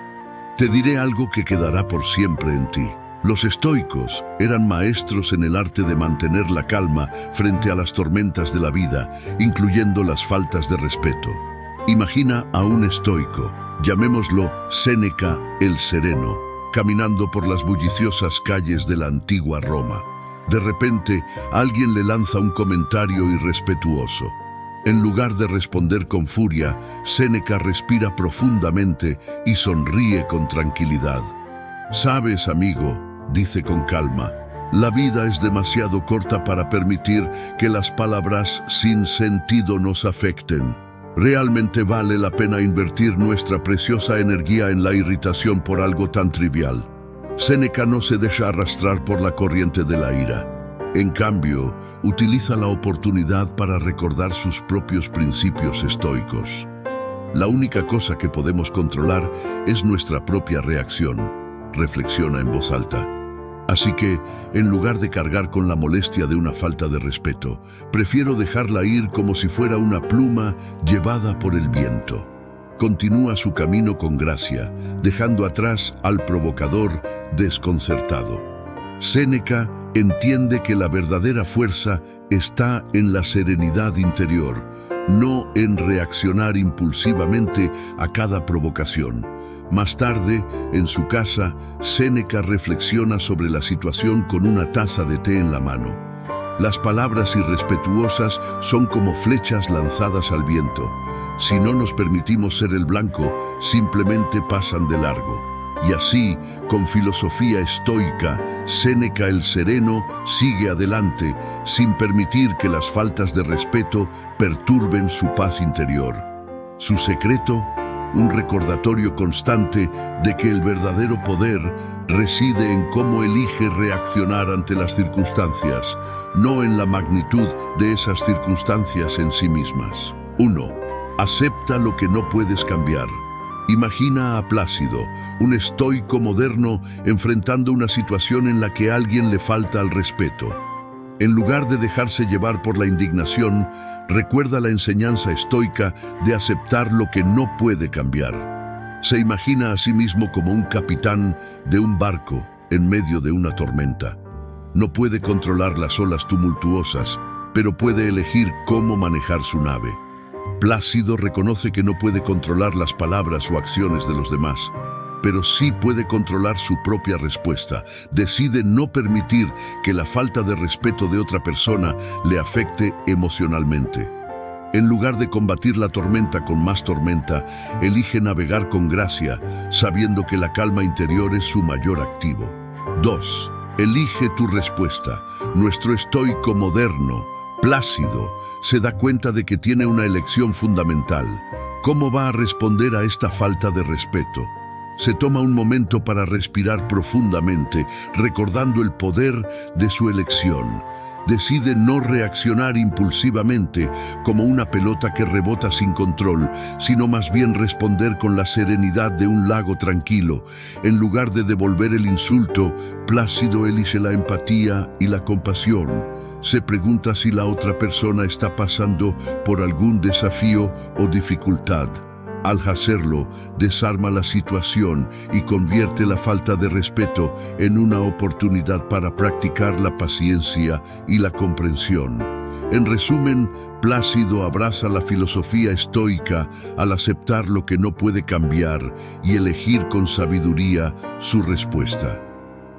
Te diré algo que quedará por siempre en ti. Los estoicos eran maestros en el arte de mantener la calma frente a las tormentas de la vida, incluyendo las faltas de respeto. Imagina a un estoico, llamémoslo Séneca el Sereno, caminando por las bulliciosas calles de la antigua Roma. De repente, alguien le lanza un comentario irrespetuoso. En lugar de responder con furia, Séneca respira profundamente y sonríe con tranquilidad. «Sabes, amigo», dice con calma, «la vida es demasiado corta para permitir que las palabras sin sentido nos afecten. Realmente vale la pena invertir nuestra preciosa energía en la irritación por algo tan trivial». Séneca no se deja arrastrar por la corriente de la ira. En cambio, utiliza la oportunidad para recordar sus propios principios estoicos. La única cosa que podemos controlar es nuestra propia reacción, reflexiona en voz alta. Así que, en lugar de cargar con la molestia de una falta de respeto, prefiero dejarla ir como si fuera una pluma llevada por el viento. Continúa su camino con gracia, dejando atrás al provocador desconcertado. Séneca entiende que la verdadera fuerza está en la serenidad interior, no en reaccionar impulsivamente a cada provocación. Más tarde, en su casa, Séneca reflexiona sobre la situación con una taza de té en la mano. Las palabras irrespetuosas son como flechas lanzadas al viento. Si no nos permitimos ser el blanco, simplemente pasan de largo. Y así, con filosofía estoica, Séneca el sereno sigue adelante, sin permitir que las faltas de respeto perturben su paz interior. Su secreto, un recordatorio constante de que el verdadero poder reside en cómo elige reaccionar ante las circunstancias, no en la magnitud de esas circunstancias en sí mismas. 1. Acepta lo que no puedes cambiar. Imagina a Plácido, un estoico moderno, enfrentando una situación en la que a alguien le falta al respeto. En lugar de dejarse llevar por la indignación, recuerda la enseñanza estoica de aceptar lo que no puede cambiar. Se imagina a sí mismo como un capitán de un barco en medio de una tormenta. No puede controlar las olas tumultuosas, pero puede elegir cómo manejar su nave. Plácido reconoce que no puede controlar las palabras o acciones de los demás, pero sí puede controlar su propia respuesta. Decide no permitir que la falta de respeto de otra persona le afecte emocionalmente. En lugar de combatir la tormenta con más tormenta, elige navegar con gracia, sabiendo que la calma interior es su mayor activo. 2. Elige tu respuesta. Nuestro estoico moderno, Plácido, se da cuenta de que tiene una elección fundamental. ¿Cómo va a responder a esta falta de respeto? Se toma un momento para respirar profundamente, recordando el poder de su elección. Decide no reaccionar impulsivamente como una pelota que rebota sin control, sino más bien responder con la serenidad de un lago tranquilo. En lugar de devolver el insulto, Plácido elige la empatía y la compasión. Se pregunta si la otra persona está pasando por algún desafío o dificultad. Al hacerlo, desarma la situación y convierte la falta de respeto en una oportunidad para practicar la paciencia y la comprensión. En resumen, Plácido abraza la filosofía estoica al aceptar lo que no puede cambiar y elegir con sabiduría su respuesta.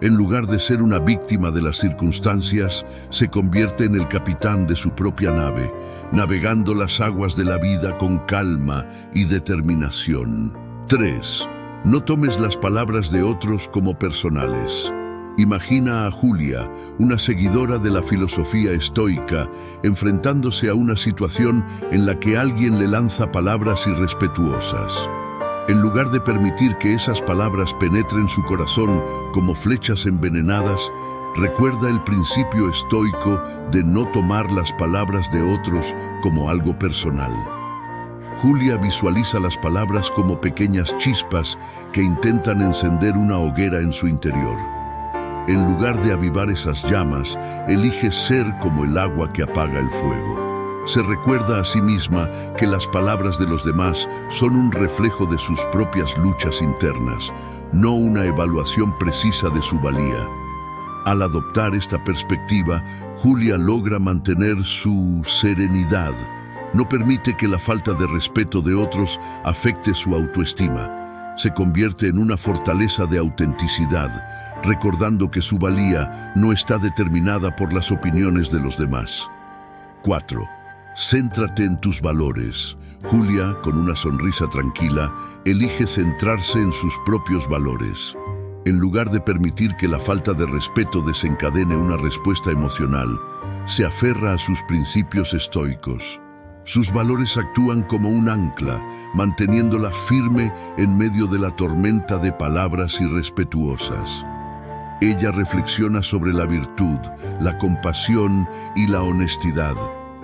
En lugar de ser una víctima de las circunstancias, se convierte en el capitán de su propia nave, navegando las aguas de la vida con calma y determinación. 3. No tomes las palabras de otros como personales. Imagina a Julia, una seguidora de la filosofía estoica, enfrentándose a una situación en la que alguien le lanza palabras irrespetuosas. En lugar de permitir que esas palabras penetren su corazón como flechas envenenadas, recuerda el principio estoico de no tomar las palabras de otros como algo personal. Julia visualiza las palabras como pequeñas chispas que intentan encender una hoguera en su interior. En lugar de avivar esas llamas, elige ser como el agua que apaga el fuego. Se recuerda a sí misma que las palabras de los demás son un reflejo de sus propias luchas internas, no una evaluación precisa de su valía. Al adoptar esta perspectiva, Julia logra mantener su serenidad. No permite que la falta de respeto de otros afecte su autoestima. Se convierte en una fortaleza de autenticidad, recordando que su valía no está determinada por las opiniones de los demás. 4. Céntrate en tus valores. Julia, con una sonrisa tranquila, elige centrarse en sus propios valores. En lugar de permitir que la falta de respeto desencadene una respuesta emocional, se aferra a sus principios estoicos. Sus valores actúan como un ancla, manteniéndola firme en medio de la tormenta de palabras irrespetuosas. Ella reflexiona sobre la virtud, la compasión y la honestidad,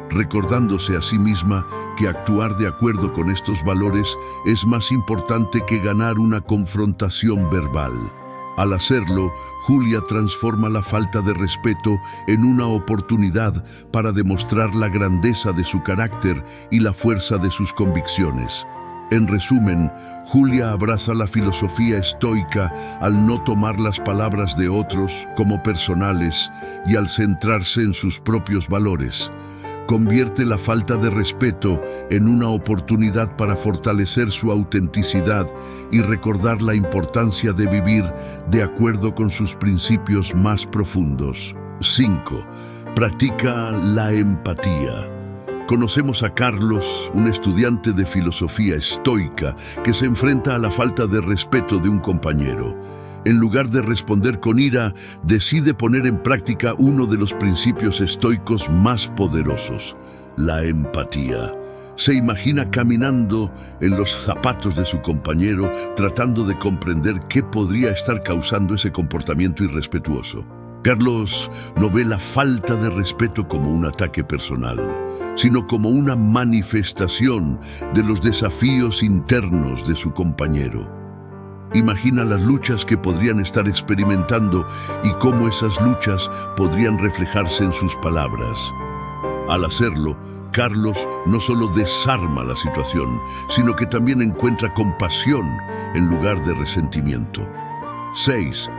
recordándose a sí misma que actuar de acuerdo con estos valores es más importante que ganar una confrontación verbal. Al hacerlo, Julia transforma la falta de respeto en una oportunidad para demostrar la grandeza de su carácter y la fuerza de sus convicciones. En resumen, Julia abraza la filosofía estoica al no tomar las palabras de otros como personales y al centrarse en sus propios valores. Convierte la falta de respeto en una oportunidad para fortalecer su autenticidad y recordar la importancia de vivir de acuerdo con sus principios más profundos. 5. Practica la empatía. Conocemos a Carlos, un estudiante de filosofía estoica que se enfrenta a la falta de respeto de un compañero. En lugar de responder con ira, decide poner en práctica uno de los principios estoicos más poderosos, la empatía. Se imagina caminando en los zapatos de su compañero, tratando de comprender qué podría estar causando ese comportamiento irrespetuoso. Carlos no ve la falta de respeto como un ataque personal, sino como una manifestación de los desafíos internos de su compañero. Imagina las luchas que podrían estar experimentando y cómo esas luchas podrían reflejarse en sus palabras. Al hacerlo, Carlos no solo desarma la situación, sino que también encuentra compasión en lugar de resentimiento. 6.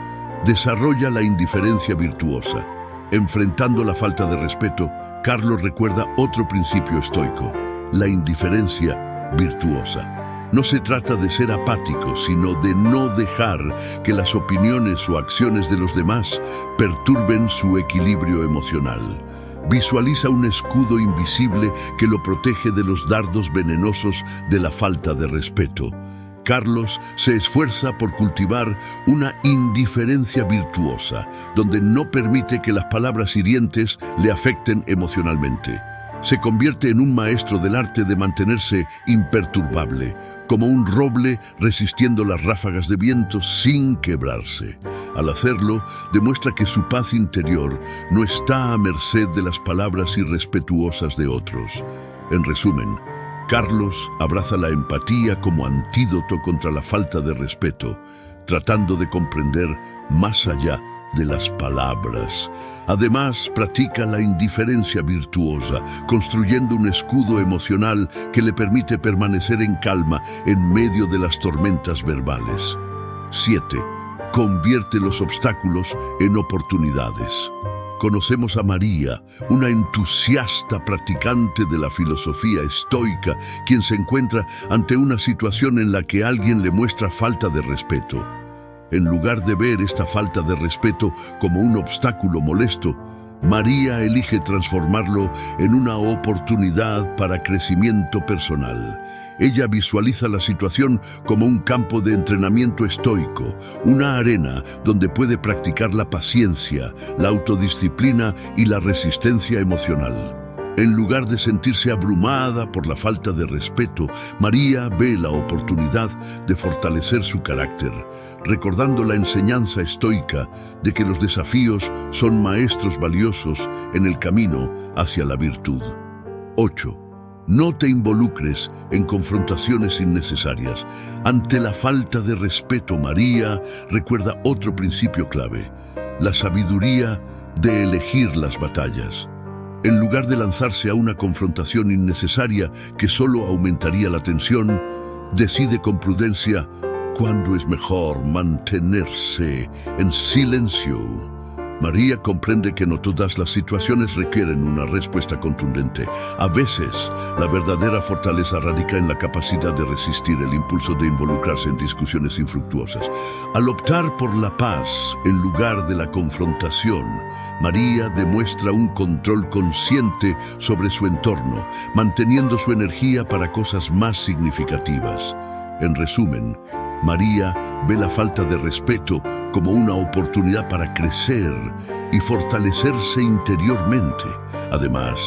Desarrolla la indiferencia virtuosa. Enfrentando la falta de respeto, Carlos recuerda otro principio estoico, la indiferencia virtuosa. No se trata de ser apático, sino de no dejar que las opiniones o acciones de los demás perturben su equilibrio emocional. Visualiza un escudo invisible que lo protege de los dardos venenosos de la falta de respeto. Carlos se esfuerza por cultivar una indiferencia virtuosa, donde no permite que las palabras hirientes le afecten emocionalmente. Se convierte en un maestro del arte de mantenerse imperturbable, como un roble resistiendo las ráfagas de viento sin quebrarse. Al hacerlo, demuestra que su paz interior no está a merced de las palabras irrespetuosas de otros. En resumen, Carlos abraza la empatía como antídoto contra la falta de respeto, tratando de comprender más allá de las palabras. Además, practica la indiferencia virtuosa, construyendo un escudo emocional que le permite permanecer en calma en medio de las tormentas verbales. 7. Convierte los obstáculos en oportunidades. Conocemos a María, una entusiasta practicante de la filosofía estoica, quien se encuentra ante una situación en la que alguien le muestra falta de respeto. En lugar de ver esta falta de respeto como un obstáculo molesto, María elige transformarlo en una oportunidad para crecimiento personal. Ella visualiza la situación como un campo de entrenamiento estoico, una arena donde puede practicar la paciencia, la autodisciplina y la resistencia emocional. En lugar de sentirse abrumada por la falta de respeto, María ve la oportunidad de fortalecer su carácter, recordando la enseñanza estoica de que los desafíos son maestros valiosos en el camino hacia la virtud. 8. No te involucres en confrontaciones innecesarias. Ante la falta de respeto, María recuerda otro principio clave, la sabiduría de elegir las batallas. En lugar de lanzarse a una confrontación innecesaria que solo aumentaría la tensión, decide con prudencia cuándo es mejor mantenerse en silencio. María comprende que no todas las situaciones requieren una respuesta contundente. A veces, la verdadera fortaleza radica en la capacidad de resistir el impulso de involucrarse en discusiones infructuosas. Al optar por la paz en lugar de la confrontación, María demuestra un control consciente sobre su entorno, manteniendo su energía para cosas más significativas. En resumen, María ve la falta de respeto como una oportunidad para crecer y fortalecerse interiormente. Además,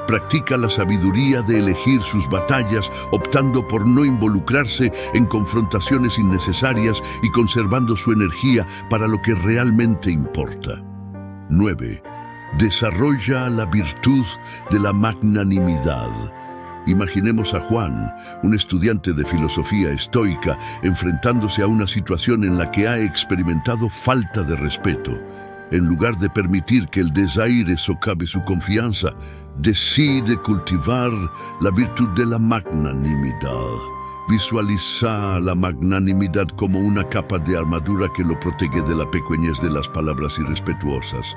practica la sabiduría de elegir sus batallas, optando por no involucrarse en confrontaciones innecesarias y conservando su energía para lo que realmente importa. 9. Desarrolla la virtud de la magnanimidad. Imaginemos a Juan, un estudiante de filosofía estoica, enfrentándose a una situación en la que ha experimentado falta de respeto. En lugar de permitir que el desaire socave su confianza, decide cultivar la virtud de la magnanimidad. Visualiza la magnanimidad como una capa de armadura que lo protege de la pequeñez de las palabras irrespetuosas.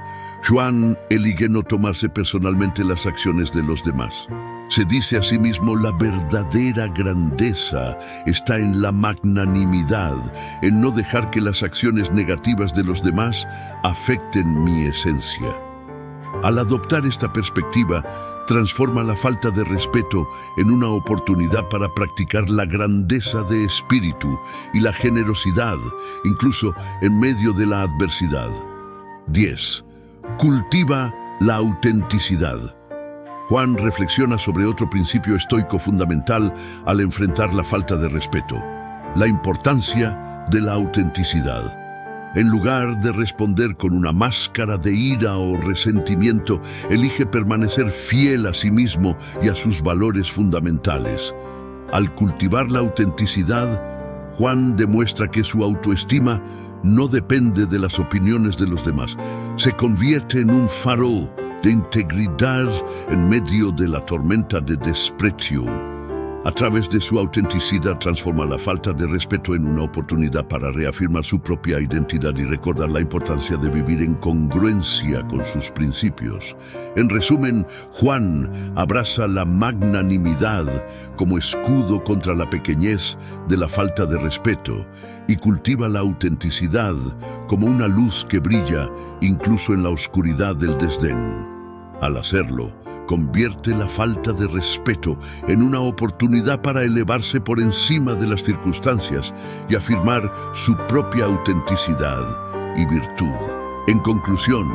Juan elige no tomarse personalmente las acciones de los demás. Se dice a sí mismo: la verdadera grandeza está en la magnanimidad, en no dejar que las acciones negativas de los demás afecten mi esencia. Al adoptar esta perspectiva, transforma la falta de respeto en una oportunidad para practicar la grandeza de espíritu y la generosidad, incluso en medio de la adversidad. 10. Cultiva la autenticidad. Juan reflexiona sobre otro principio estoico fundamental al enfrentar la falta de respeto: la importancia de la autenticidad. En lugar de responder con una máscara de ira o resentimiento, elige permanecer fiel a sí mismo y a sus valores fundamentales. Al cultivar la autenticidad, Juan demuestra que su autoestima no depende de las opiniones de los demás. Se convierte en un faro de integridad en medio de la tormenta de desprecio. A través de su autenticidad transforma la falta de respeto en una oportunidad para reafirmar su propia identidad y recordar la importancia de vivir en congruencia con sus principios. En resumen, Juan abraza la magnanimidad como escudo contra la pequeñez de la falta de respeto y cultiva la autenticidad como una luz que brilla incluso en la oscuridad del desdén. Al hacerlo, convierte la falta de respeto en una oportunidad para elevarse por encima de las circunstancias y afirmar su propia autenticidad y virtud. En conclusión,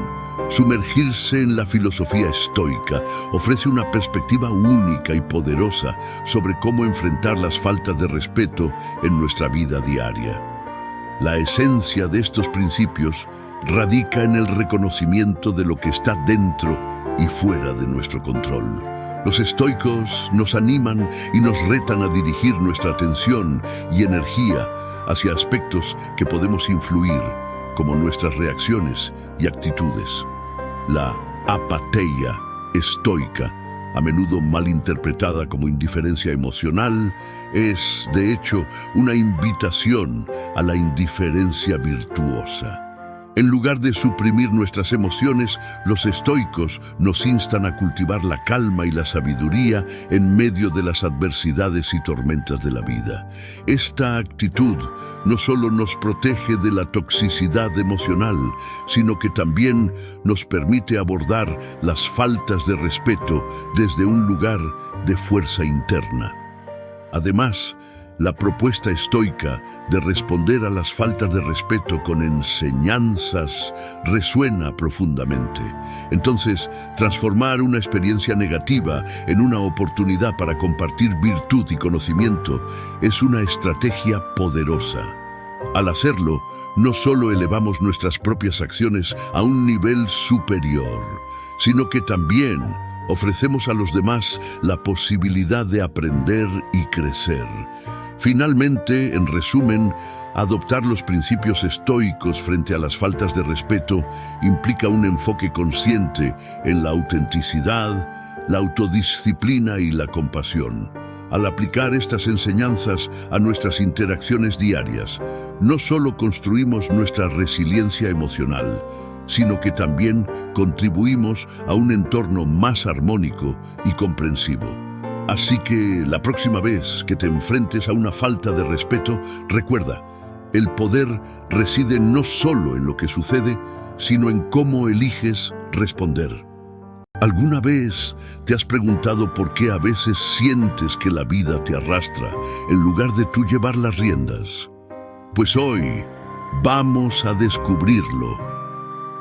sumergirse en la filosofía estoica ofrece una perspectiva única y poderosa sobre cómo enfrentar las faltas de respeto en nuestra vida diaria. La esencia de estos principios radica en el reconocimiento de lo que está dentro y fuera de nuestro control. Los estoicos nos animan y nos retan a dirigir nuestra atención y energía hacia aspectos que podemos influir, como nuestras reacciones y actitudes. La apatheia estoica, a menudo malinterpretada como indiferencia emocional, es, de hecho, una invitación a la indiferencia virtuosa. En lugar de suprimir nuestras emociones, los estoicos nos instan a cultivar la calma y la sabiduría en medio de las adversidades y tormentas de la vida. Esta actitud no solo nos protege de la toxicidad emocional, sino que también nos permite abordar las faltas de respeto desde un lugar de fuerza interna. Además, la propuesta estoica de responder a las faltas de respeto con enseñanzas resuena profundamente. Entonces, transformar una experiencia negativa en una oportunidad para compartir virtud y conocimiento es una estrategia poderosa. Al hacerlo, no solo elevamos nuestras propias acciones a un nivel superior, sino que también ofrecemos a los demás la posibilidad de aprender y crecer. Finalmente, en resumen, adoptar los principios estoicos frente a las faltas de respeto implica un enfoque consciente en la autenticidad, la autodisciplina y la compasión. Al aplicar estas enseñanzas a nuestras interacciones diarias, no solo construimos nuestra resiliencia emocional, sino que también contribuimos a un entorno más armónico y comprensivo. Así que la próxima vez que te enfrentes a una falta de respeto, recuerda, el poder reside no solo en lo que sucede, sino en cómo eliges responder. ¿Alguna vez te has preguntado por qué a veces sientes que la vida te arrastra en lugar de tú llevar las riendas? Pues hoy vamos a descubrirlo.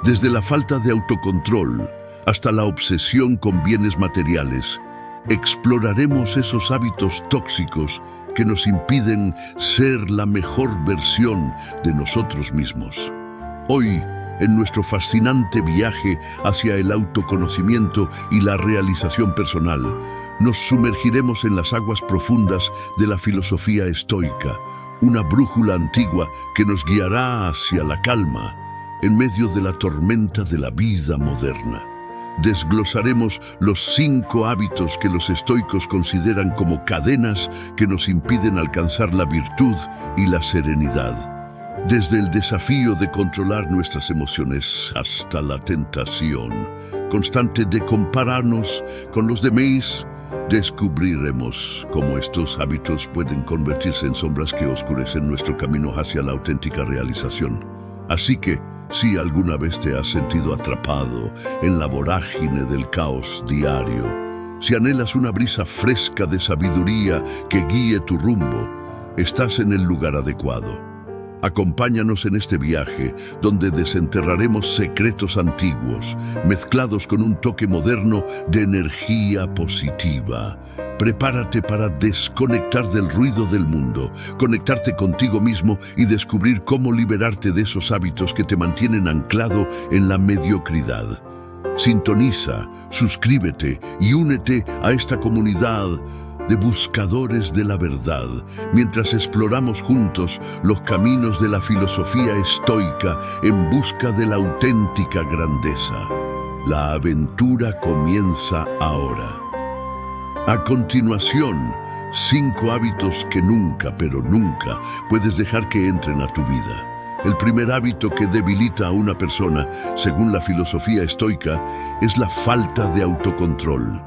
Desde la falta de autocontrol hasta la obsesión con bienes materiales, exploraremos esos hábitos tóxicos que nos impiden ser la mejor versión de nosotros mismos. Hoy, en nuestro fascinante viaje hacia el autoconocimiento y la realización personal, nos sumergiremos en las aguas profundas de la filosofía estoica, una brújula antigua que nos guiará hacia la calma en medio de la tormenta de la vida moderna. Desglosaremos los 5 hábitos que los estoicos consideran como cadenas que nos impiden alcanzar la virtud y la serenidad. Desde el desafío de controlar nuestras emociones hasta la tentación constante de compararnos con los demás, descubriremos cómo estos hábitos pueden convertirse en sombras que oscurecen nuestro camino hacia la auténtica realización. Así que, si alguna vez te has sentido atrapado en la vorágine del caos diario, si anhelas una brisa fresca de sabiduría que guíe tu rumbo, estás en el lugar adecuado. Acompáñanos en este viaje donde desenterraremos secretos antiguos, mezclados con un toque moderno de energía positiva. Prepárate para desconectar del ruido del mundo, conectarte contigo mismo y descubrir cómo liberarte de esos hábitos que te mantienen anclado en la mediocridad. Sintoniza, suscríbete y únete a esta comunidad de buscadores de la verdad, mientras exploramos juntos los caminos de la filosofía estoica en busca de la auténtica grandeza. La aventura comienza ahora. A continuación, 5 hábitos que nunca, pero nunca, puedes dejar que entren a tu vida. El primer hábito que debilita a una persona, según la filosofía estoica, es la falta de autocontrol.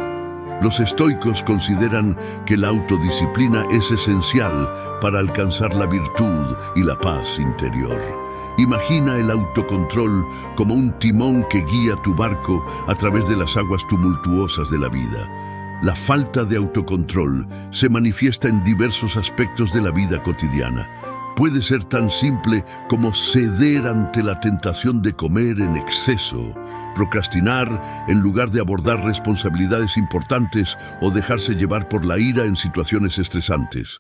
Los estoicos consideran que la autodisciplina es esencial para alcanzar la virtud y la paz interior. Imagina el autocontrol como un timón que guía tu barco a través de las aguas tumultuosas de la vida. La falta de autocontrol se manifiesta en diversos aspectos de la vida cotidiana. Puede ser tan simple como ceder ante la tentación de comer en exceso, procrastinar en lugar de abordar responsabilidades importantes o dejarse llevar por la ira en situaciones estresantes.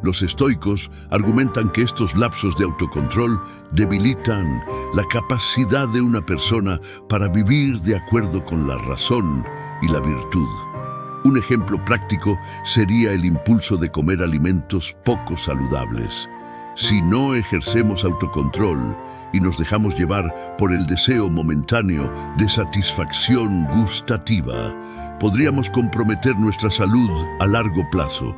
Los estoicos argumentan que estos lapsos de autocontrol debilitan la capacidad de una persona para vivir de acuerdo con la razón y la virtud. Un ejemplo práctico sería el impulso de comer alimentos poco saludables. Si no ejercemos autocontrol y nos dejamos llevar por el deseo momentáneo de satisfacción gustativa, podríamos comprometer nuestra salud a largo plazo.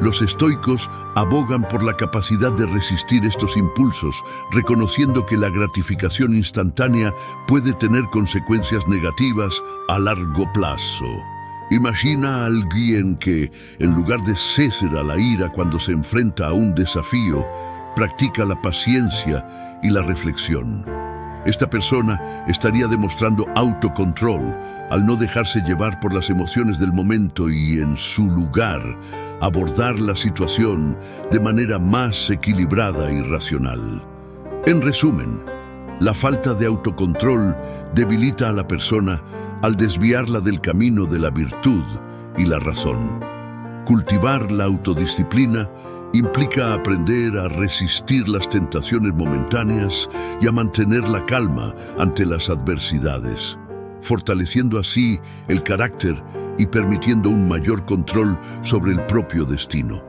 Los estoicos abogan por la capacidad de resistir estos impulsos, reconociendo que la gratificación instantánea puede tener consecuencias negativas a largo plazo. Imagina a alguien que, en lugar de ceder a la ira cuando se enfrenta a un desafío, practica la paciencia y la reflexión. Esta persona estaría demostrando autocontrol al no dejarse llevar por las emociones del momento y, en su lugar, abordar la situación de manera más equilibrada y racional. En resumen, la falta de autocontrol debilita a la persona al desviarla del camino de la virtud y la razón. Cultivar la autodisciplina implica aprender a resistir las tentaciones momentáneas y a mantener la calma ante las adversidades, fortaleciendo así el carácter y permitiendo un mayor control sobre el propio destino.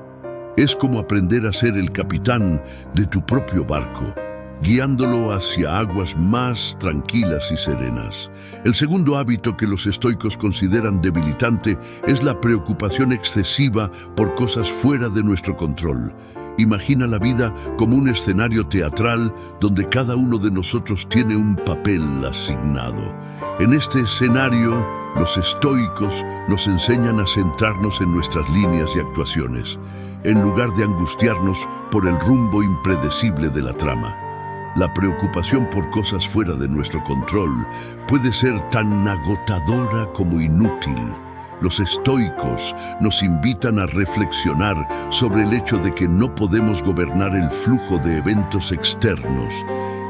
Es como aprender a ser el capitán de tu propio barco, guiándolo hacia aguas más tranquilas y serenas. El segundo hábito que los estoicos consideran debilitante es la preocupación excesiva por cosas fuera de nuestro control. Imagina la vida como un escenario teatral donde cada uno de nosotros tiene un papel asignado. En este escenario, los estoicos nos enseñan a centrarnos en nuestras líneas y actuaciones, en lugar de angustiarnos por el rumbo impredecible de la trama. La preocupación por cosas fuera de nuestro control puede ser tan agotadora como inútil. Los estoicos nos invitan a reflexionar sobre el hecho de que no podemos gobernar el flujo de eventos externos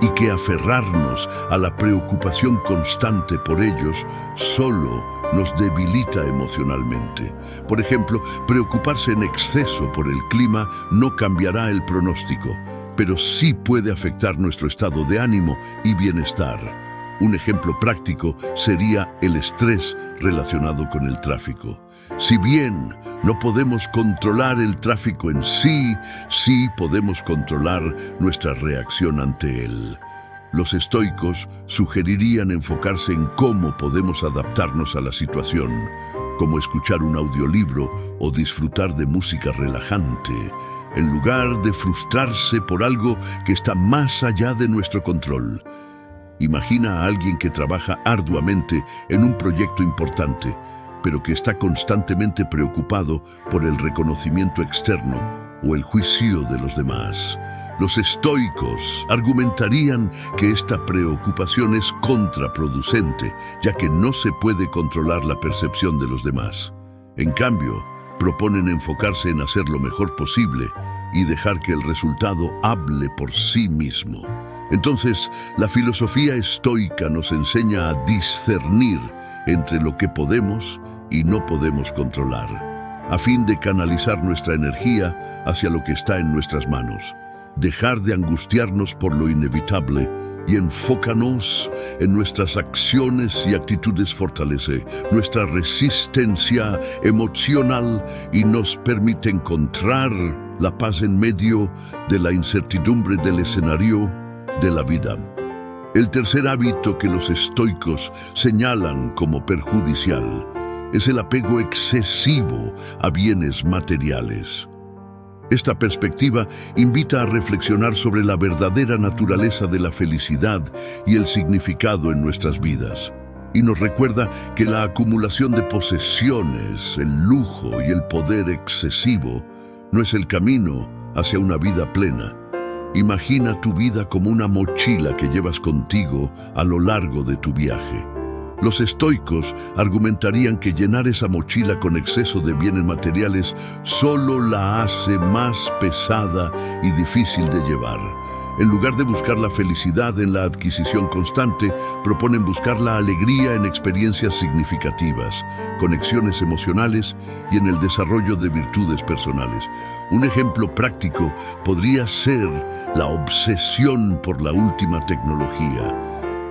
y que aferrarnos a la preocupación constante por ellos solo nos debilita emocionalmente. Por ejemplo, preocuparse en exceso por el clima no cambiará el pronóstico, pero sí puede afectar nuestro estado de ánimo y bienestar. Un ejemplo práctico sería el estrés relacionado con el tráfico. Si bien no podemos controlar el tráfico en sí, sí podemos controlar nuestra reacción ante él. Los estoicos sugerirían enfocarse en cómo podemos adaptarnos a la situación, como escuchar un audiolibro o disfrutar de música relajante, en lugar de frustrarse por algo que está más allá de nuestro control. Imagina a alguien que trabaja arduamente en un proyecto importante, pero que está constantemente preocupado por el reconocimiento externo o el juicio de los demás. Los estoicos argumentarían que esta preocupación es contraproducente, ya que no se puede controlar la percepción de los demás. En cambio, proponen enfocarse en hacer lo mejor posible y dejar que el resultado hable por sí mismo. Entonces, la filosofía estoica nos enseña a discernir entre lo que podemos y no podemos controlar, a fin de canalizar nuestra energía hacia lo que está en nuestras manos. Dejar de angustiarnos por lo inevitable y enfócanos en nuestras acciones y actitudes fortalece nuestra resistencia emocional y nos permite encontrar la paz en medio de la incertidumbre del escenario de la vida. El tercer hábito que los estoicos señalan como perjudicial es el apego excesivo a bienes materiales. Esta perspectiva invita a reflexionar sobre la verdadera naturaleza de la felicidad y el significado en nuestras vidas. Y nos recuerda que la acumulación de posesiones, el lujo y el poder excesivo no es el camino hacia una vida plena. Imagina tu vida como una mochila que llevas contigo a lo largo de tu viaje. Los estoicos argumentarían que llenar esa mochila con exceso de bienes materiales solo la hace más pesada y difícil de llevar. En lugar de buscar la felicidad en la adquisición constante, proponen buscar la alegría en experiencias significativas, conexiones emocionales y en el desarrollo de virtudes personales. Un ejemplo práctico podría ser la obsesión por la última tecnología.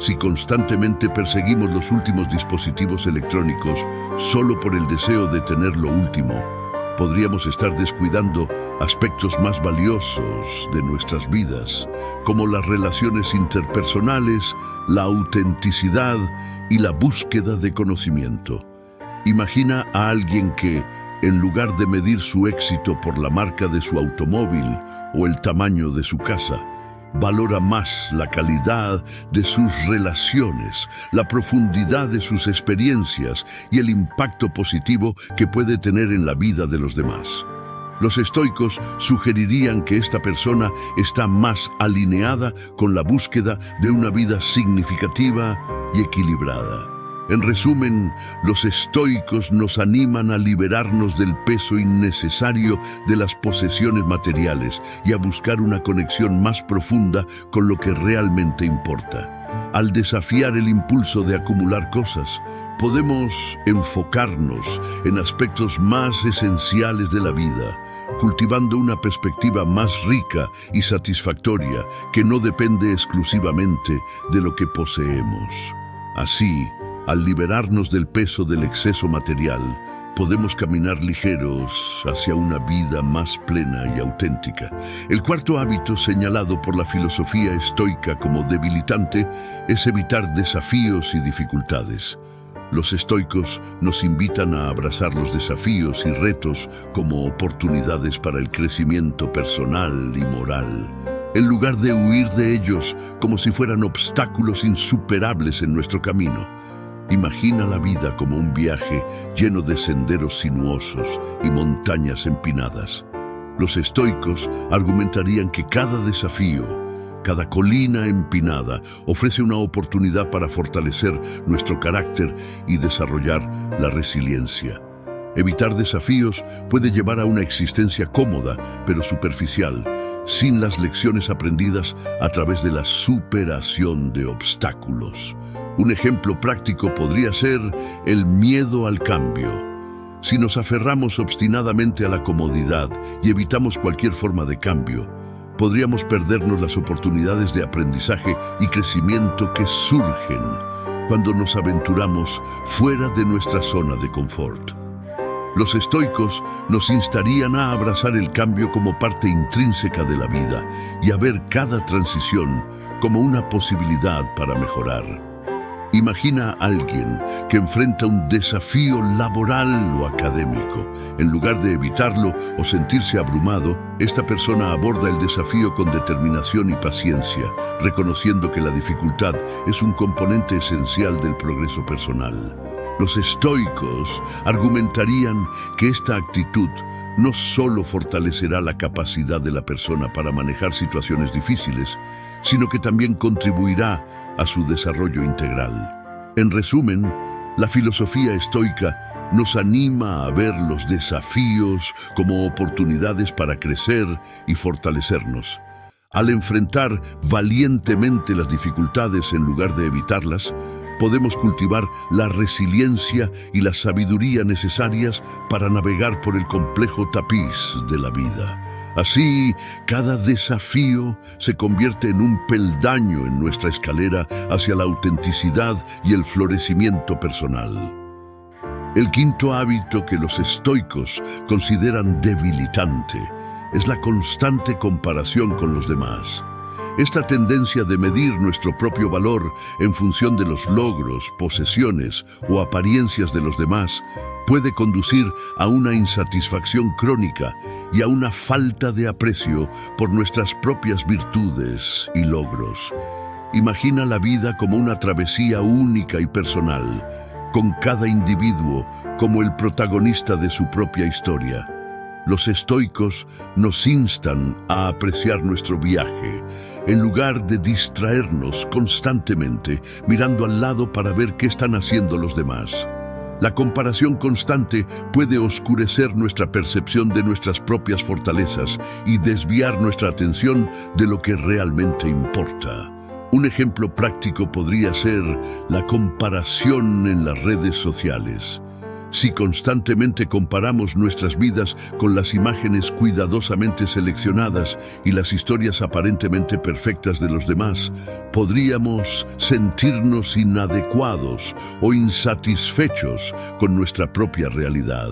Si constantemente perseguimos los últimos dispositivos electrónicos solo por el deseo de tener lo último, podríamos estar descuidando aspectos más valiosos de nuestras vidas, como las relaciones interpersonales, la autenticidad y la búsqueda de conocimiento. Imagina a alguien que, en lugar de medir su éxito por la marca de su automóvil o el tamaño de su casa, valora más la calidad de sus relaciones, la profundidad de sus experiencias y el impacto positivo que puede tener en la vida de los demás. Los estoicos sugerirían que esta persona está más alineada con la búsqueda de una vida significativa y equilibrada. En resumen, los estoicos nos animan a liberarnos del peso innecesario de las posesiones materiales y a buscar una conexión más profunda con lo que realmente importa. Al desafiar el impulso de acumular cosas, podemos enfocarnos en aspectos más esenciales de la vida, cultivando una perspectiva más rica y satisfactoria que no depende exclusivamente de lo que poseemos. Así, al liberarnos del peso del exceso material, podemos caminar ligeros hacia una vida más plena y auténtica. El cuarto hábito señalado por la filosofía estoica como debilitante es evitar desafíos y dificultades. Los estoicos nos invitan a abrazar los desafíos y retos como oportunidades para el crecimiento personal y moral, en lugar de huir de ellos como si fueran obstáculos insuperables en nuestro camino. Imagina la vida como un viaje lleno de senderos sinuosos y montañas empinadas. Los estoicos argumentarían que cada desafío, cada colina empinada, ofrece una oportunidad para fortalecer nuestro carácter y desarrollar la resiliencia. Evitar desafíos puede llevar a una existencia cómoda, pero superficial, sin las lecciones aprendidas a través de la superación de obstáculos. Un ejemplo práctico podría ser el miedo al cambio. Si nos aferramos obstinadamente a la comodidad y evitamos cualquier forma de cambio, podríamos perdernos las oportunidades de aprendizaje y crecimiento que surgen cuando nos aventuramos fuera de nuestra zona de confort. Los estoicos nos instarían a abrazar el cambio como parte intrínseca de la vida y a ver cada transición como una posibilidad para mejorar. Imagina a alguien que enfrenta un desafío laboral o académico. En lugar de evitarlo o sentirse abrumado, esta persona aborda el desafío con determinación y paciencia, reconociendo que la dificultad es un componente esencial del progreso personal. Los estoicos argumentarían que esta actitud no solo fortalecerá la capacidad de la persona para manejar situaciones difíciles, sino que también contribuirá a su desarrollo integral. En resumen, la filosofía estoica nos anima a ver los desafíos como oportunidades para crecer y fortalecernos. Al enfrentar valientemente las dificultades en lugar de evitarlas, podemos cultivar la resiliencia y la sabiduría necesarias para navegar por el complejo tapiz de la vida. Así, cada desafío se convierte en un peldaño en nuestra escalera hacia la autenticidad y el florecimiento personal. El quinto hábito que los estoicos consideran debilitante es la constante comparación con los demás. Esta tendencia de medir nuestro propio valor en función de los logros, posesiones o apariencias de los demás puede conducir a una insatisfacción crónica y a una falta de aprecio por nuestras propias virtudes y logros. Imagina la vida como una travesía única y personal, con cada individuo como el protagonista de su propia historia. Los estoicos nos instan a apreciar nuestro viaje, en lugar de distraernos constantemente mirando al lado para ver qué están haciendo los demás. La comparación constante puede oscurecer nuestra percepción de nuestras propias fortalezas y desviar nuestra atención de lo que realmente importa. Un ejemplo práctico podría ser la comparación en las redes sociales. Si constantemente comparamos nuestras vidas con las imágenes cuidadosamente seleccionadas y las historias aparentemente perfectas de los demás, podríamos sentirnos inadecuados o insatisfechos con nuestra propia realidad.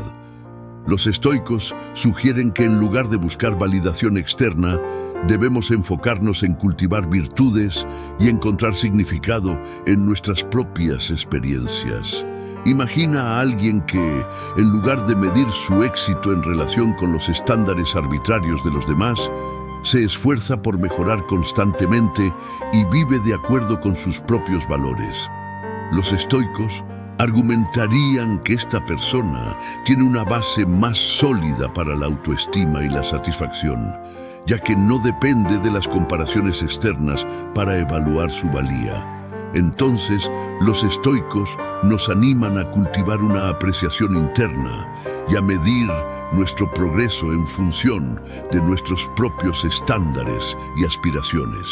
Los estoicos sugieren que en lugar de buscar validación externa, debemos enfocarnos en cultivar virtudes y encontrar significado en nuestras propias experiencias. Imagina a alguien que, en lugar de medir su éxito en relación con los estándares arbitrarios de los demás, se esfuerza por mejorar constantemente y vive de acuerdo con sus propios valores. Los estoicos argumentarían que esta persona tiene una base más sólida para la autoestima y la satisfacción, ya que no depende de las comparaciones externas para evaluar su valía. Entonces, los estoicos nos animan a cultivar una apreciación interna y a medir nuestro progreso en función de nuestros propios estándares y aspiraciones.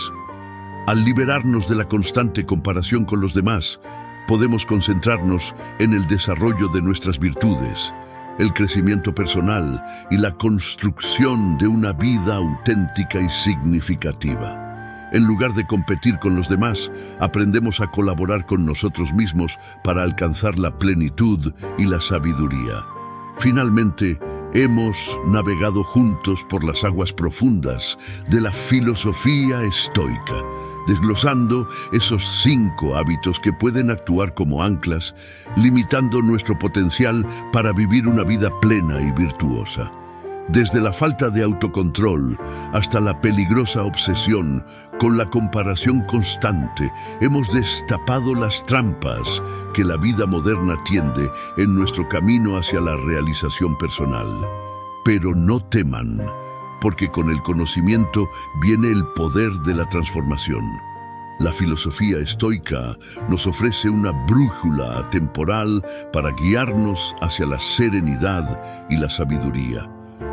Al liberarnos de la constante comparación con los demás, podemos concentrarnos en el desarrollo de nuestras virtudes, el crecimiento personal y la construcción de una vida auténtica y significativa. En lugar de competir con los demás, aprendemos a colaborar con nosotros mismos para alcanzar la plenitud y la sabiduría. Finalmente, hemos navegado juntos por las aguas profundas de la filosofía estoica, desglosando esos 5 hábitos que pueden actuar como anclas, limitando nuestro potencial para vivir una vida plena y virtuosa. Desde la falta de autocontrol hasta la peligrosa obsesión con la comparación constante, hemos destapado las trampas que la vida moderna tiende en nuestro camino hacia la realización personal. Pero no teman, porque con el conocimiento viene el poder de la transformación. La filosofía estoica nos ofrece una brújula temporal para guiarnos hacia la serenidad y la sabiduría.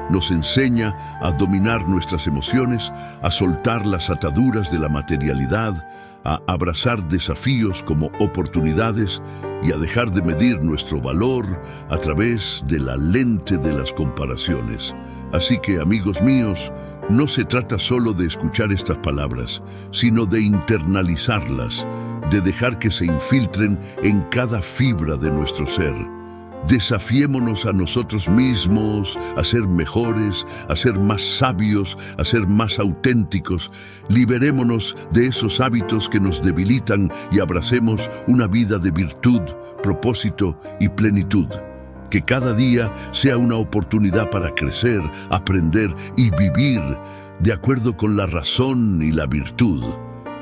Nos enseña a dominar nuestras emociones, a soltar las ataduras de la materialidad, a abrazar desafíos como oportunidades y a dejar de medir nuestro valor a través de la lente de las comparaciones. Así que, amigos míos, no se trata solo de escuchar estas palabras, sino de internalizarlas, de dejar que se infiltren en cada fibra de nuestro ser. Desafiémonos a nosotros mismos a ser mejores, a ser más sabios, a ser más auténticos. Liberémonos de esos hábitos que nos debilitan y abracemos una vida de virtud, propósito y plenitud. Que cada día sea una oportunidad para crecer, aprender y vivir de acuerdo con la razón y la virtud.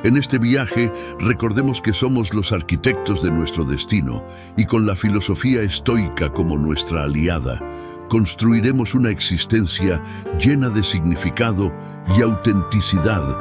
En este viaje, recordemos que somos los arquitectos de nuestro destino y con la filosofía estoica como nuestra aliada, construiremos una existencia llena de significado y autenticidad,